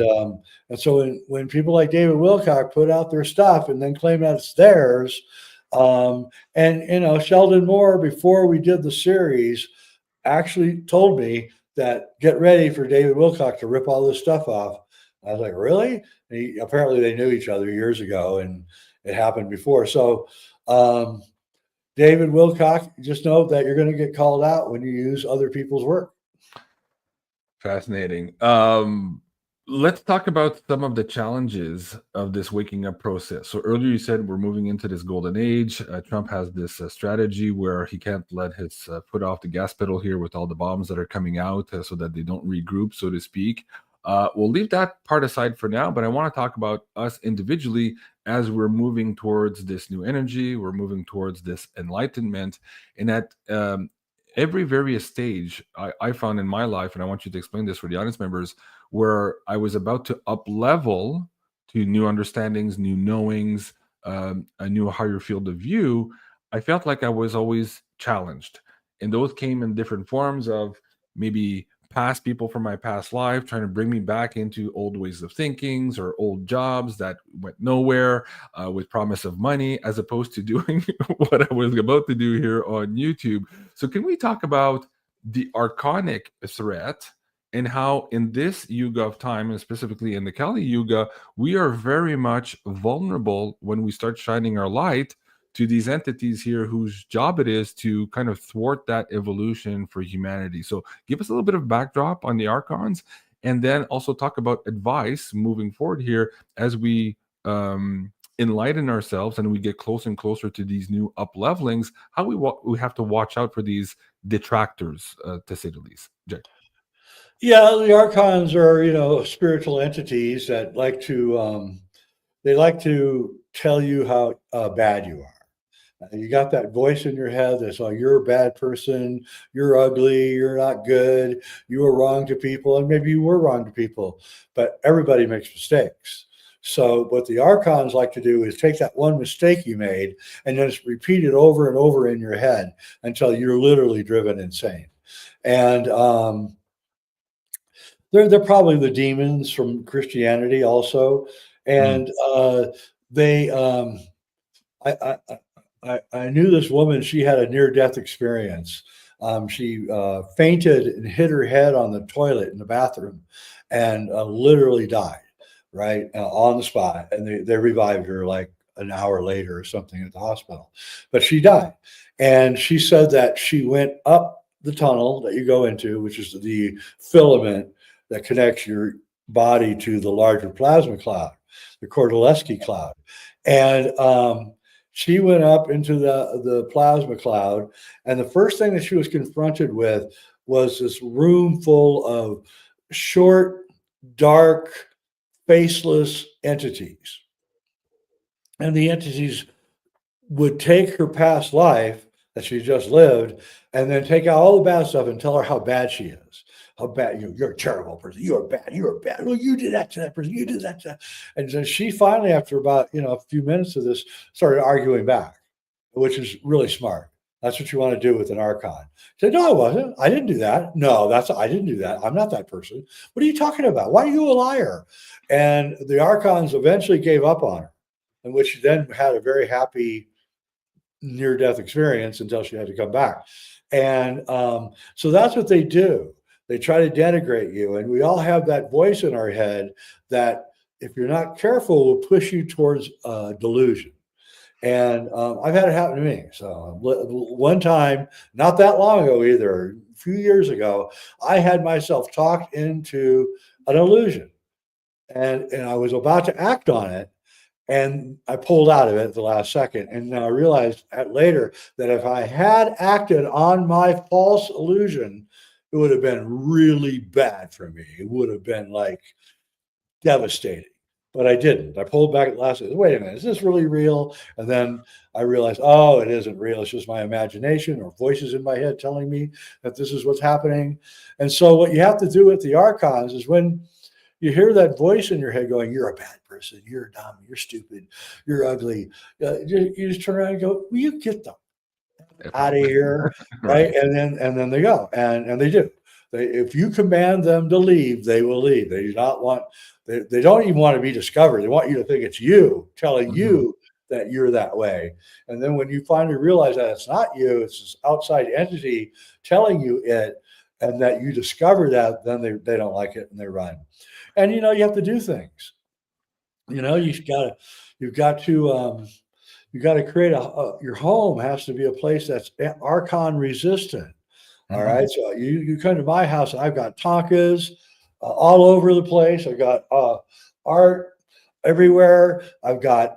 And so when people like David Wilcock put out their stuff and then claim that it's theirs, and Sheldon Moore, before we did the series, actually told me that get ready for David Wilcock to rip all this stuff off. I was like, really? Apparently they knew each other years ago, and it happened before. So, David Wilcock, just know that you're going to get called out when you use other people's work. Fascinating. Let's talk about some of the challenges of this waking up process. So earlier you said we're moving into this golden age. Trump has this strategy where he can't let his foot off the gas pedal here with all the bombs that are coming out so that they don't regroup, so to speak. We'll leave that part aside for now, but I want to talk about us individually as we're moving towards this new energy. We're moving towards this enlightenment, and at every various stage I found in my life, and I want you to explain this for the audience members, where I was about to up level to new understandings, new knowings, a new higher field of view, I felt like I was always challenged. And those came in different forms of maybe past people from my past life trying to bring me back into old ways of thinkings or old jobs that went nowhere with promise of money, as opposed to doing what I was about to do here on YouTube. So can we talk about the archonic threat and how in this yuga of time, and specifically in the Kali yuga, we are very much vulnerable when we start shining our light to these entities here whose job it is to kind of thwart that evolution for humanity. So give us a little bit of backdrop on the archons, and then also talk about advice moving forward here as we enlighten ourselves and we get closer and closer to these new up levelings, how we have to watch out for these detractors, to say the least. Jay. Yeah, the archons are, spiritual entities that like to they like to tell you how bad you are. You got that voice in your head that's like, you're a bad person, you're ugly, you're not good, you were wrong to people, and maybe you were wrong to people, but everybody makes mistakes. So what the archons like to do is take that one mistake you made and then just repeat it over and over in your head until you're literally driven insane. And they're probably the demons from Christianity also. And they I, I knew this woman. She had a near-death experience. She fainted and hit her head on the toilet in the bathroom, and literally died right on the spot. And they revived her like an hour later or something at the hospital, but she died. And she said that she went up the tunnel that you go into, which is the filament that connects your body to the larger plasma cloud, the Kordylewski cloud, and she went up into the plasma cloud, and the first thing that she was confronted with was this room full of short, dark, faceless entities. And the entities would take her past life that she just lived and then take out all the bad stuff and tell her how bad she is. How bad you're a terrible person. You're bad. You're bad. Well, you did that to that person. You did that to that. And so she finally, after about a few minutes of this, started arguing back, which is really smart. That's what you want to do with an archon. Say, no, I wasn't. I didn't do that. No, I didn't do that. I'm not that person. What are you talking about? Why are you a liar? And the archons eventually gave up on her, in which she then had a very happy near-death experience until she had to come back. And so that's what they do. They try to denigrate you. And we all have that voice in our head that, if you're not careful, will push you towards delusion. And I've had it happen to me. So one time, not that long ago either, a few years ago, I had myself talked into an illusion. And I was about to act on it. And I pulled out of it at the last second. And then I realized later that if I had acted on my false illusion, it would have been really bad for me. It would have been like devastating. But I didn't. I pulled back at the last. Wait a minute, is this really real? And then I realized, oh, it isn't real. It's just my imagination or voices in my head telling me that this is what's happening. And so what you have to do with the archons is, when you hear that voice in your head going, you're a bad person, you're dumb, you're stupid, you're ugly, you just turn around and go, will you get them out of here? Right. And then they go, and they do. If you command them to leave, they will leave. They do not want, they don't even want to be discovered. They want you to think it's you telling you that you're that way. And then when you finally realize that it's not you, it's this outside entity telling you it, and that you discover that, then they don't like it and they run. And you know, you have to do things. You know, you've got to you got to create your home has to be a place that's archon resistant. All Mhm. right. So you come to my house, I've got Tonkas all over the place. I've got art everywhere. I've got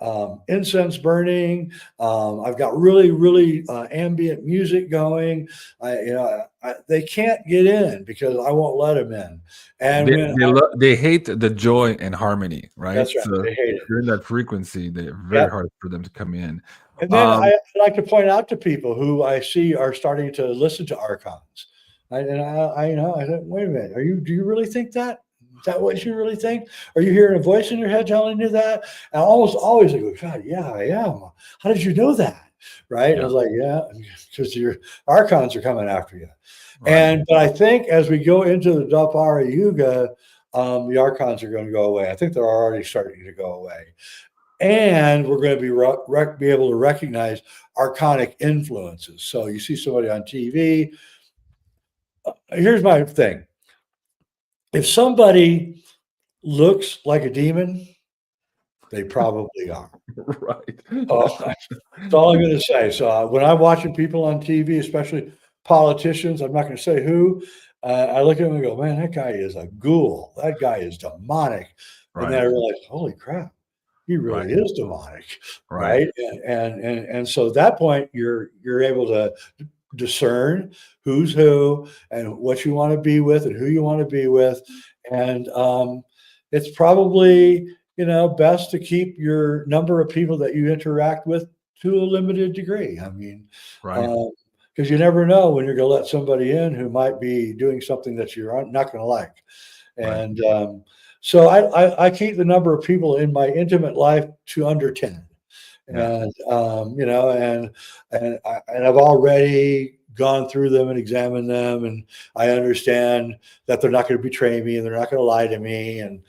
incense burning. I've got really, really ambient music going. They can't get in because I won't let them in. And when They hate the joy and harmony, right? that's right, So they hate if it. you're in that frequency, they're very Yep. hard for them to come in. And then Um, I like to point out to people who I see are starting to listen to archons. I said, wait a minute, do you really think that? Is that what you really think? Are you hearing a voice in your head telling you that? And almost always I go, God, yeah, I am. How did you know that? Right? And I yeah, was like, yeah, because your archons are coming after you. right, But I think as we go into the Dwapara Yuga, the archons are going to go away. I think they're already starting to go away, and we're going to be able to recognize archonic influences. So you see somebody on TV. Here's my thing: if somebody looks like a demon, they probably are. right. Oh, that's all I'm going to say. So when I'm watching people on TV, especially politicians, I'm not going to say who. I look at them and go, "Man, that guy is a ghoul. That guy is demonic." And then Right, I realize, "Holy crap! He really right, is demonic, right, right?" And so at that point, you're able to discern who's who and what you want to be with and who you want to be with, and it's probably best to keep your number of people that you interact with to a limited degree. I mean, right, because you never know when you're going to let somebody in who might be doing something that you're not going to like. right, And so I keep the number of people in my intimate life to under 10. yeah, And and I've already gone through them and examined them, and I understand that they're not going to betray me and they're not going to lie to me, and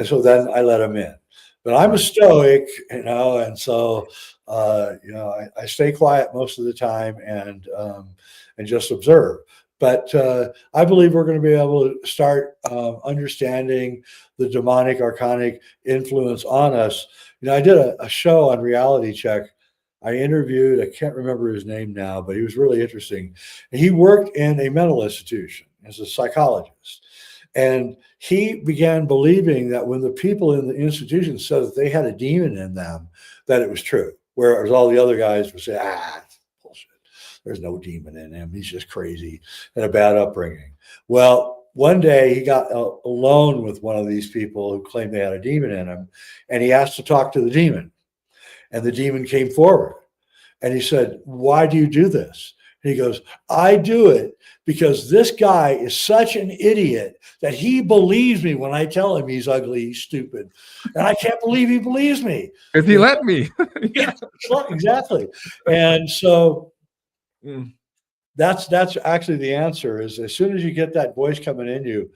so then I let them in. But I'm a right, stoic, and so I stay quiet most of the time and just observe. But I believe we're going to be able to start understanding the demonic archonic influence on us. I did a show on Reality Check. I interviewed, I can't remember his name now, but he was really interesting. He worked in a mental institution as a psychologist. And he began believing that when the people in the institution said that they had a demon in them, that it was true. Whereas all the other guys would say, it's bullshit. There's no demon in him. He's just crazy and a bad upbringing. Well, one day he got alone with one of these people who claimed they had a demon in him, and he asked to talk to the demon. And the demon came forward and he said, "Why do you do this?" And he goes, "I do it because this guy is such an idiot that he believes me when I tell him he's ugly, he's stupid. And I can't believe he believes me." because he You know? let me. Yeah, Yeah. exactly. And so Mm, that's actually the answer is as soon as you get that voice coming in you,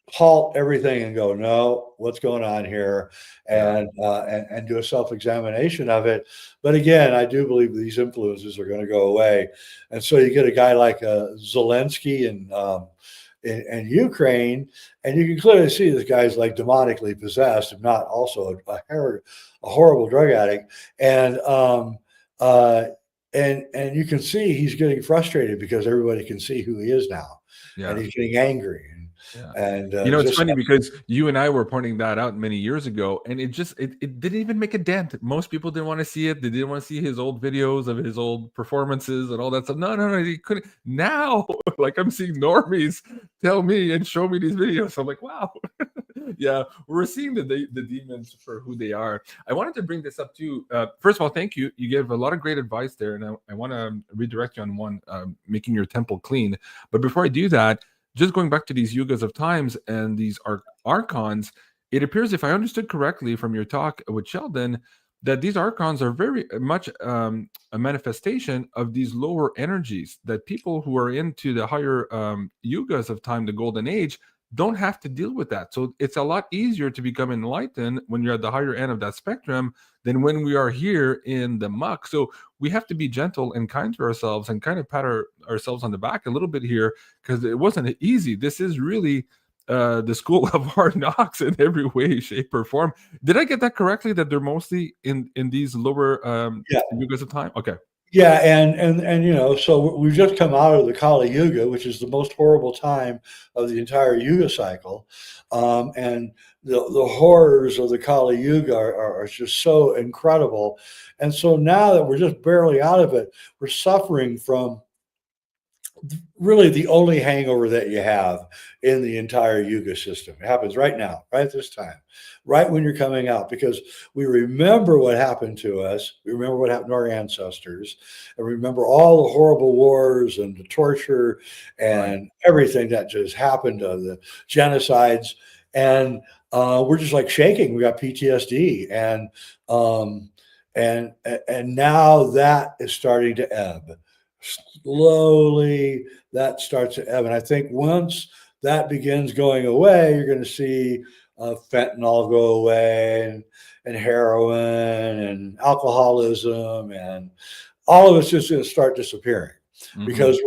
halt everything and go, no, what's going on here, yeah, and do a self-examination of it. But again, I do believe these influences are going to go away, and so you get a guy like Zelensky in Ukraine, and you can clearly see this guy's like demonically possessed, if not also a horrible drug addict, and uh, and you can see he's getting frustrated because everybody can see who he is now, and yeah. he's getting angry Yeah. and It's just funny because you and I were pointing that out many years ago, and it didn't even make a dent. Most people didn't want to see it. They didn't want to see his old videos of his old performances and all that stuff. No, no, no, he couldn't. Now, like I'm seeing normies tell me and show me these videos. I'm like, wow, yeah, we're seeing the demons for who they are. I wanted to bring this up too. First of all, thank you. You gave a lot of great advice there, and I want to redirect you on one, making your temple clean. But before I do that, just going back to these yugas of times and these archons, it appears, if I understood correctly from your talk with Sheldon, that these archons are very much a manifestation of these lower energies that people who are into the higher yugas of time, the golden age, don't have to deal with that. So it's a lot easier to become enlightened when you're at the higher end of that spectrum than when we are here in the muck. So we have to be gentle and kind to ourselves and kind of pat ourselves on the back a little bit here, because it wasn't easy. This is really the school of hard knocks in every way, shape, or form. Did I get that correctly? That they're mostly in these lower Yeah. yugas of time? Okay. Yeah, and so we've just come out of the Kali Yuga, which is the most horrible time of the entire Yuga cycle, and the horrors of the Kali Yuga are just so incredible, and so now that we're just barely out of it, we're suffering from really the only hangover that you have in the entire Yuga system. It happens right now, right this time, right when you're coming out, because we remember what happened to us. We remember what happened to our ancestors, and remember all the horrible wars and the torture Right. and everything that just happened, the genocides. And we're just like shaking. We got PTSD, um, and now that is starting to ebb slowly. That starts to ebb. And I think once that begins going away, you're going to see fentanyl go away, and heroin and alcoholism, and all of it's just going to start disappearing Hmm. because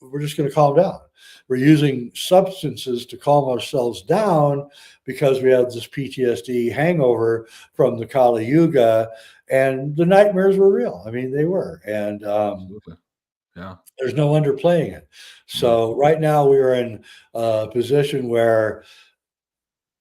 we're just going to calm down. We're using substances to calm ourselves down because we have this PTSD hangover from the Kali Yuga, and the nightmares were real. I mean, they were, and Absolutely. Yeah. there's no underplaying it. Mm. So right now we are in a position where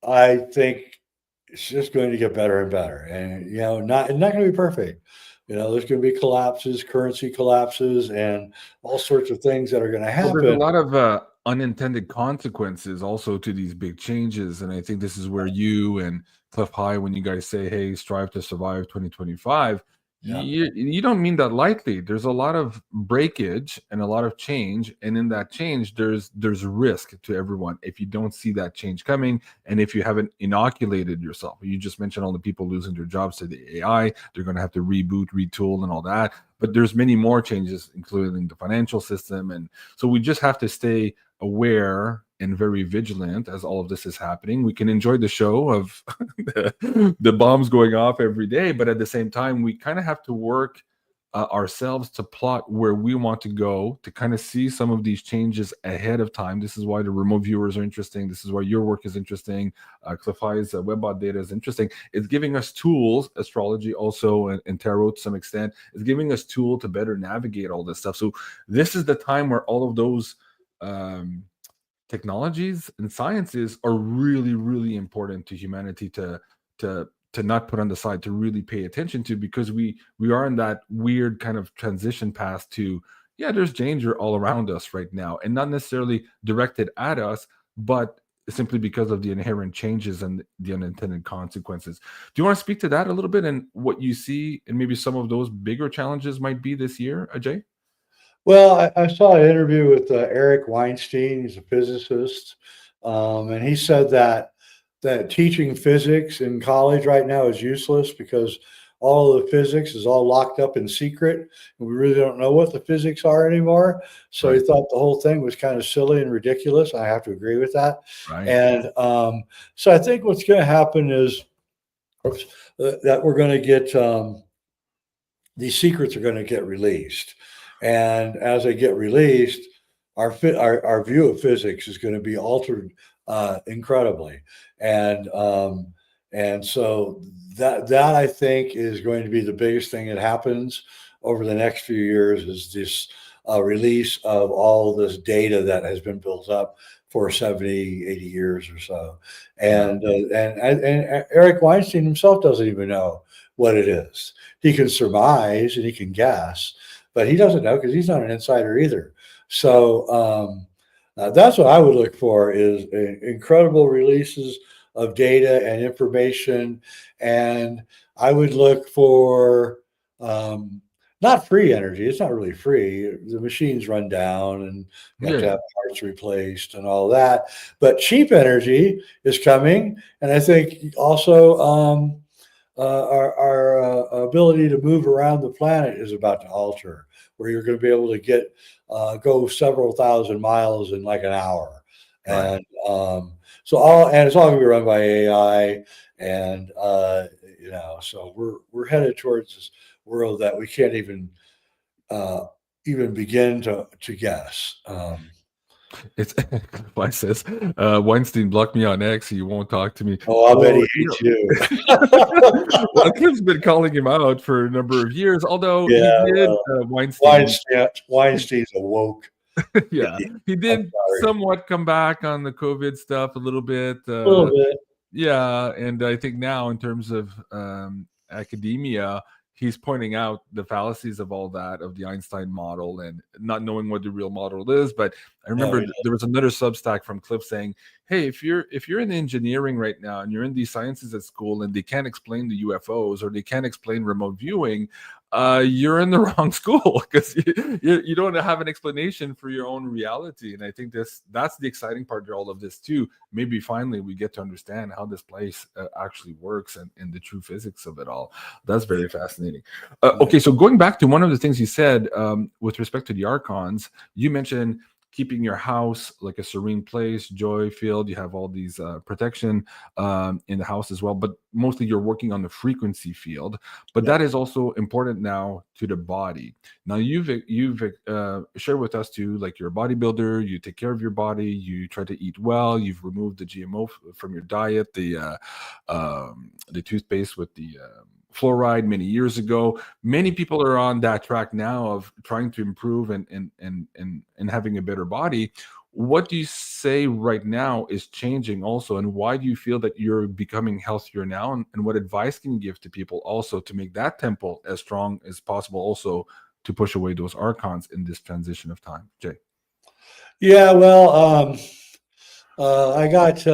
I think it's just going to get better and better. And it's not going to be perfect. There's going to be collapses, currency collapses, and all sorts of things that are going to Well, there's a happen. lot of unintended consequences also to these big changes, and I think this is where you and Cliff High, when you guys say, "Hey, strive to survive 2025," Yeah. you don't mean that lightly. There's a lot of breakage and a lot of change, and in that change, there's risk to everyone if you don't see that change coming, and if you haven't inoculated yourself. You just mentioned all the people losing their jobs to the AI. They're going to have to reboot, retool, and all that. But there's many more changes, including the financial system, and so we just have to stay aware and very vigilant as all of this is happening. We can enjoy the show of the bombs going off every day, but at the same time, we kind of have to work ourselves to plot where we want to go to kind of see some of these changes ahead of time. This is why the remote viewers are interesting. This is why your work is interesting. Cliffy's webbot data is interesting. It's giving us tools, astrology also, and tarot to some extent. It's giving us tool to better navigate all this stuff. So this is the time where all of those um, technologies and sciences are really, really important to humanity to not put on the side, to really pay attention to, because we are in that weird kind of transition path to, yeah, there's danger all around us right now, and not necessarily directed at us, but simply because of the inherent changes and the unintended consequences. Do you want to speak to that a little bit and what you see and maybe some of those bigger challenges might be this year, Ajay? Well, I saw an interview with Eric Weinstein. He's a physicist, and he said that teaching physics in college right now is useless because all of the physics is all locked up in secret, and we really don't know what the physics are anymore. So he Right. thought the whole thing was kind of silly and ridiculous. I have to agree with that. Right. And so I think what's going to happen is that we're going to get these secrets are going to get released, and as they get released, our view of physics is going to be altered incredibly, and so that I think is going to be the biggest thing that happens over the next few years, is this release of all this data that has been built up for 70, 80 years or so. Yeah. And Eric Weinstein himself doesn't even know what it is. He can surmise and he can guess, but he doesn't know because he's not an insider either. So that's what I would look for, is incredible releases of data and information. And I would look for not free energy. It's not really free. The machines run down and you have Yeah. to Yeah. have parts replaced and all that. But cheap energy is coming. And I think also our ability to move around the planet is about to alter, where you're going to be able to go several thousand miles in like an hour, Right. and and it's all going to be run by AI, and so we're headed towards this world that we can't uh, even begin to guess. It's why says Weinstein blocked me on X. He won't talk to me. Oh, I bet Well, he hates you. well, Cliff's been calling him out for a number of years. Although he Yeah, did well, Weinstein, Weinstein's a woke yeah, idiot. he I'm did sorry. somewhat come back on the COVID stuff a little bit. A little bit. Yeah, and I think now in terms of academia, he's pointing out the fallacies of all that, of the Einstein model, and not knowing what the real model is. But I No, remember he there was another Substack from Cliff saying, "Hey, if you're in engineering right now and you're in these sciences at school and they can't explain the UFOs or they can't explain remote viewing, you're in the wrong school because you don't have an explanation for your own reality." And I think that's the exciting part of all of this too. Maybe finally we get to understand how this place actually works, and the true physics of it all. That's very fascinating. Okay, so going back to one of the things you said with respect to the archons, you mentioned keeping your house like a serene place, joy field. You have all these protection in the house as well, but mostly you're working on the frequency field. But Yep. that is also important now to the body. Now you've shared with us too, like you're a bodybuilder, you take care of your body, you try to eat well, you've removed the GMO from your diet, the toothpaste with the fluoride many years ago. Many people are on that track now of trying to improve and having a better body. What do you say right now is changing also, and why do you feel that you're becoming healthier now? And what advice can you give to people also to make that temple as strong as possible, also to push away those archons in this transition of time, Jay? Yeah, well, I got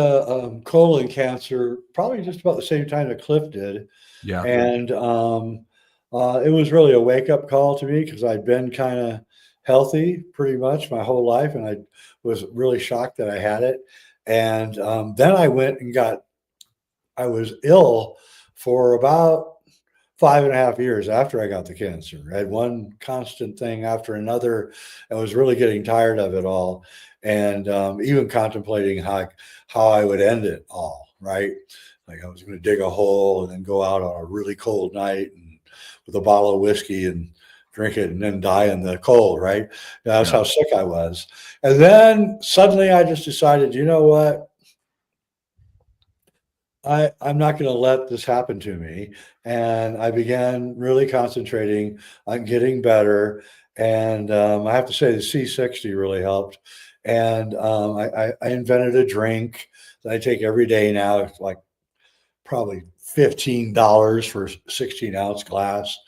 colon cancer probably just about the same time that Cliff did. Yeah, And it was really a wake up call to me because I'd been kind of healthy pretty much my whole life. And I was really shocked that I had it. And then I went and I was ill for about 5.5 years after I got the cancer. I had one constant thing after another. I was really getting tired of it all, and even contemplating how I would end it all. Right, like I was going to dig a hole and then go out on a really cold night and with a bottle of whiskey and drink it and then die in the cold. Right, that's yeah, how sick I was. And then suddenly I just decided, you know what? I'm not going to let this happen to me. And I began really concentrating on getting better. And I have to say, the C60 really helped. And I invented a drink that I take every day now. It's like probably $15 for a 16-ounce glass,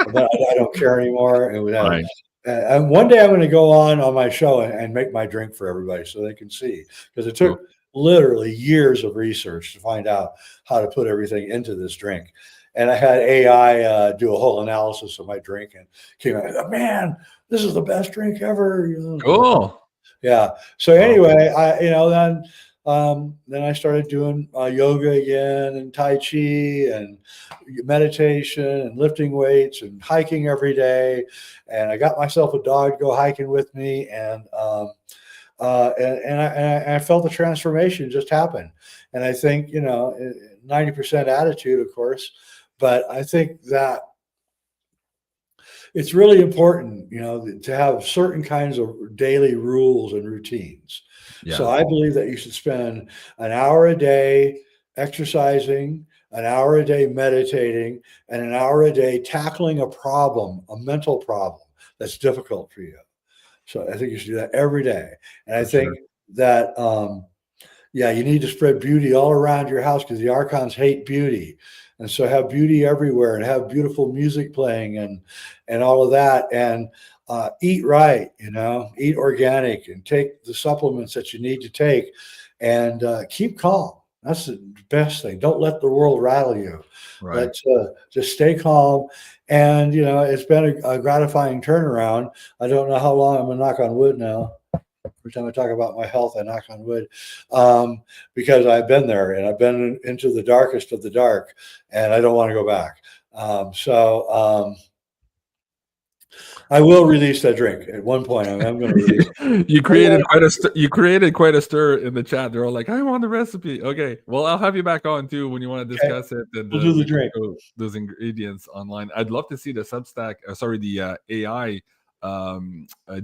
but I don't care anymore. And we have, right. and one day I'm going to go on my show and make my drink for everybody so they can see, because it Cool. took literally years of research to find out how to put everything into this drink. And I had AI do a whole analysis of my drink and came out, man, this is the best drink ever. Cool. Yeah. So Wow. anyway, then I started doing yoga again and Tai Chi and meditation and lifting weights and hiking every day. And I got myself a dog to go hiking with me. And I felt the transformation just happen. And I think, 90% attitude, of course, but I think that it's really important, to have certain kinds of daily rules and routines. So Yeah, I believe that you should spend an hour a day exercising, an hour a day meditating, and an hour a day tackling a problem, a mental problem that's difficult for you. So I think you should do that every day. And I for think sure. that yeah, you need to spread beauty all around your house because the archons hate beauty. And so have beauty everywhere and have beautiful music playing and all of that. And eat right, eat organic and take the supplements that you need to take and keep calm. That's the best thing. Don't let the world rattle you. Right. Let's just stay calm. And, it's been a gratifying turnaround. I don't know how long. I'm going to knock on wood now. Every time I talk about my health, I knock on wood, because I've been there and I've been into the darkest of the dark, and I don't want to go back. I will release that drink at one point. I'm going to release it. You created quite a stir in the chat. They're all like, "I want the recipe." Okay, well, I'll have you back on too when you want to Okay, discuss it, and we'll do the we can drink. show those ingredients online. I'd love to see the Substack. Sorry, the AI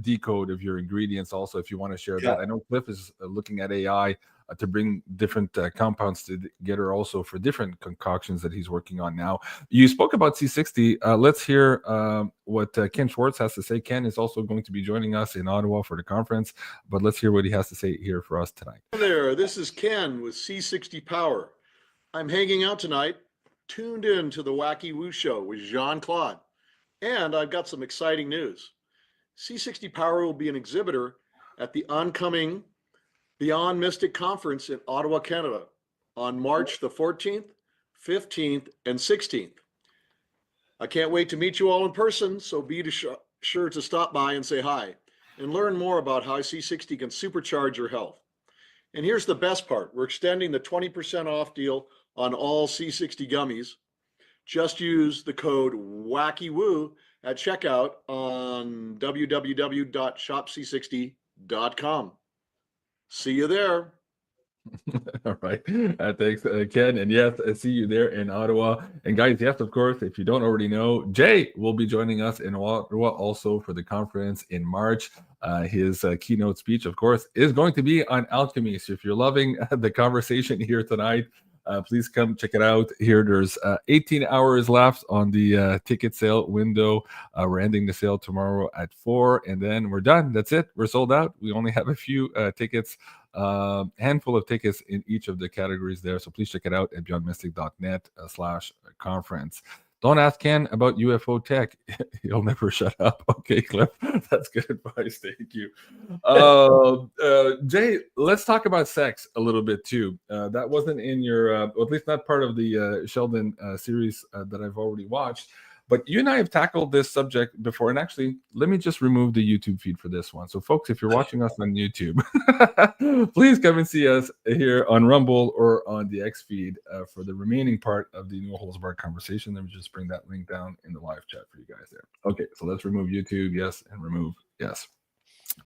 decode of your ingredients also, if you want to share Yeah. that. I know Cliff is looking at AI to bring different compounds together also for different concoctions that he's working on now. You spoke about C60. Let's hear what Ken Schwartz has to say. Ken is also going to be joining us in Ottawa for the conference, but let's hear what he has to say here for us tonight. Hi there, this is Ken with C60 Power. I'm hanging out tonight, tuned in to the Wacky Woo Show with Jean-Claude, and I've got some exciting news. C60 Power will be an exhibitor at the oncoming Beyond Mystic Conference in Ottawa, Canada on March the 14th, 15th, and 16th. I can't wait to meet you all in person, so be sure to stop by and say hi and learn more about how C60 can supercharge your health. And here's the best part. We're extending the 20% off deal on all C60 gummies. Just use the code WACKYWOO at checkout on www.shopc60.com. See you there. All right. Thanks, Ken. And yes, I see you there in Ottawa. And guys, yes, of course, if you don't already know, Jay will be joining us in Ottawa also for the conference in March. His keynote speech, of course, is going to be on alchemy. So if you're loving the conversation here tonight, please come check it out. Here, there's 18 hours left on the ticket sale window. We're ending the sale tomorrow at 4, and then we're done. That's it. We're sold out. We only have a few tickets, handful of tickets in each of the categories there. So please check it out at beyondmystic.net/conference. Don't ask Ken about UFO tech. He'll never shut up. Okay, Cliff. That's good advice. Thank you. Jay, let's talk about sex a little bit too. That wasn't in your, or at least not part of the Sheldon series that I've already watched. But you and I have tackled this subject before. And actually, let me just remove the YouTube feed for this one. So, folks, if you're watching us on YouTube, please come and see us here on Rumble or on the X feed for the remaining part of the No Holds Barred conversation. Let me just bring that link down in the live chat for you guys there. Okay, so let's remove YouTube. Yes, and remove. Yes.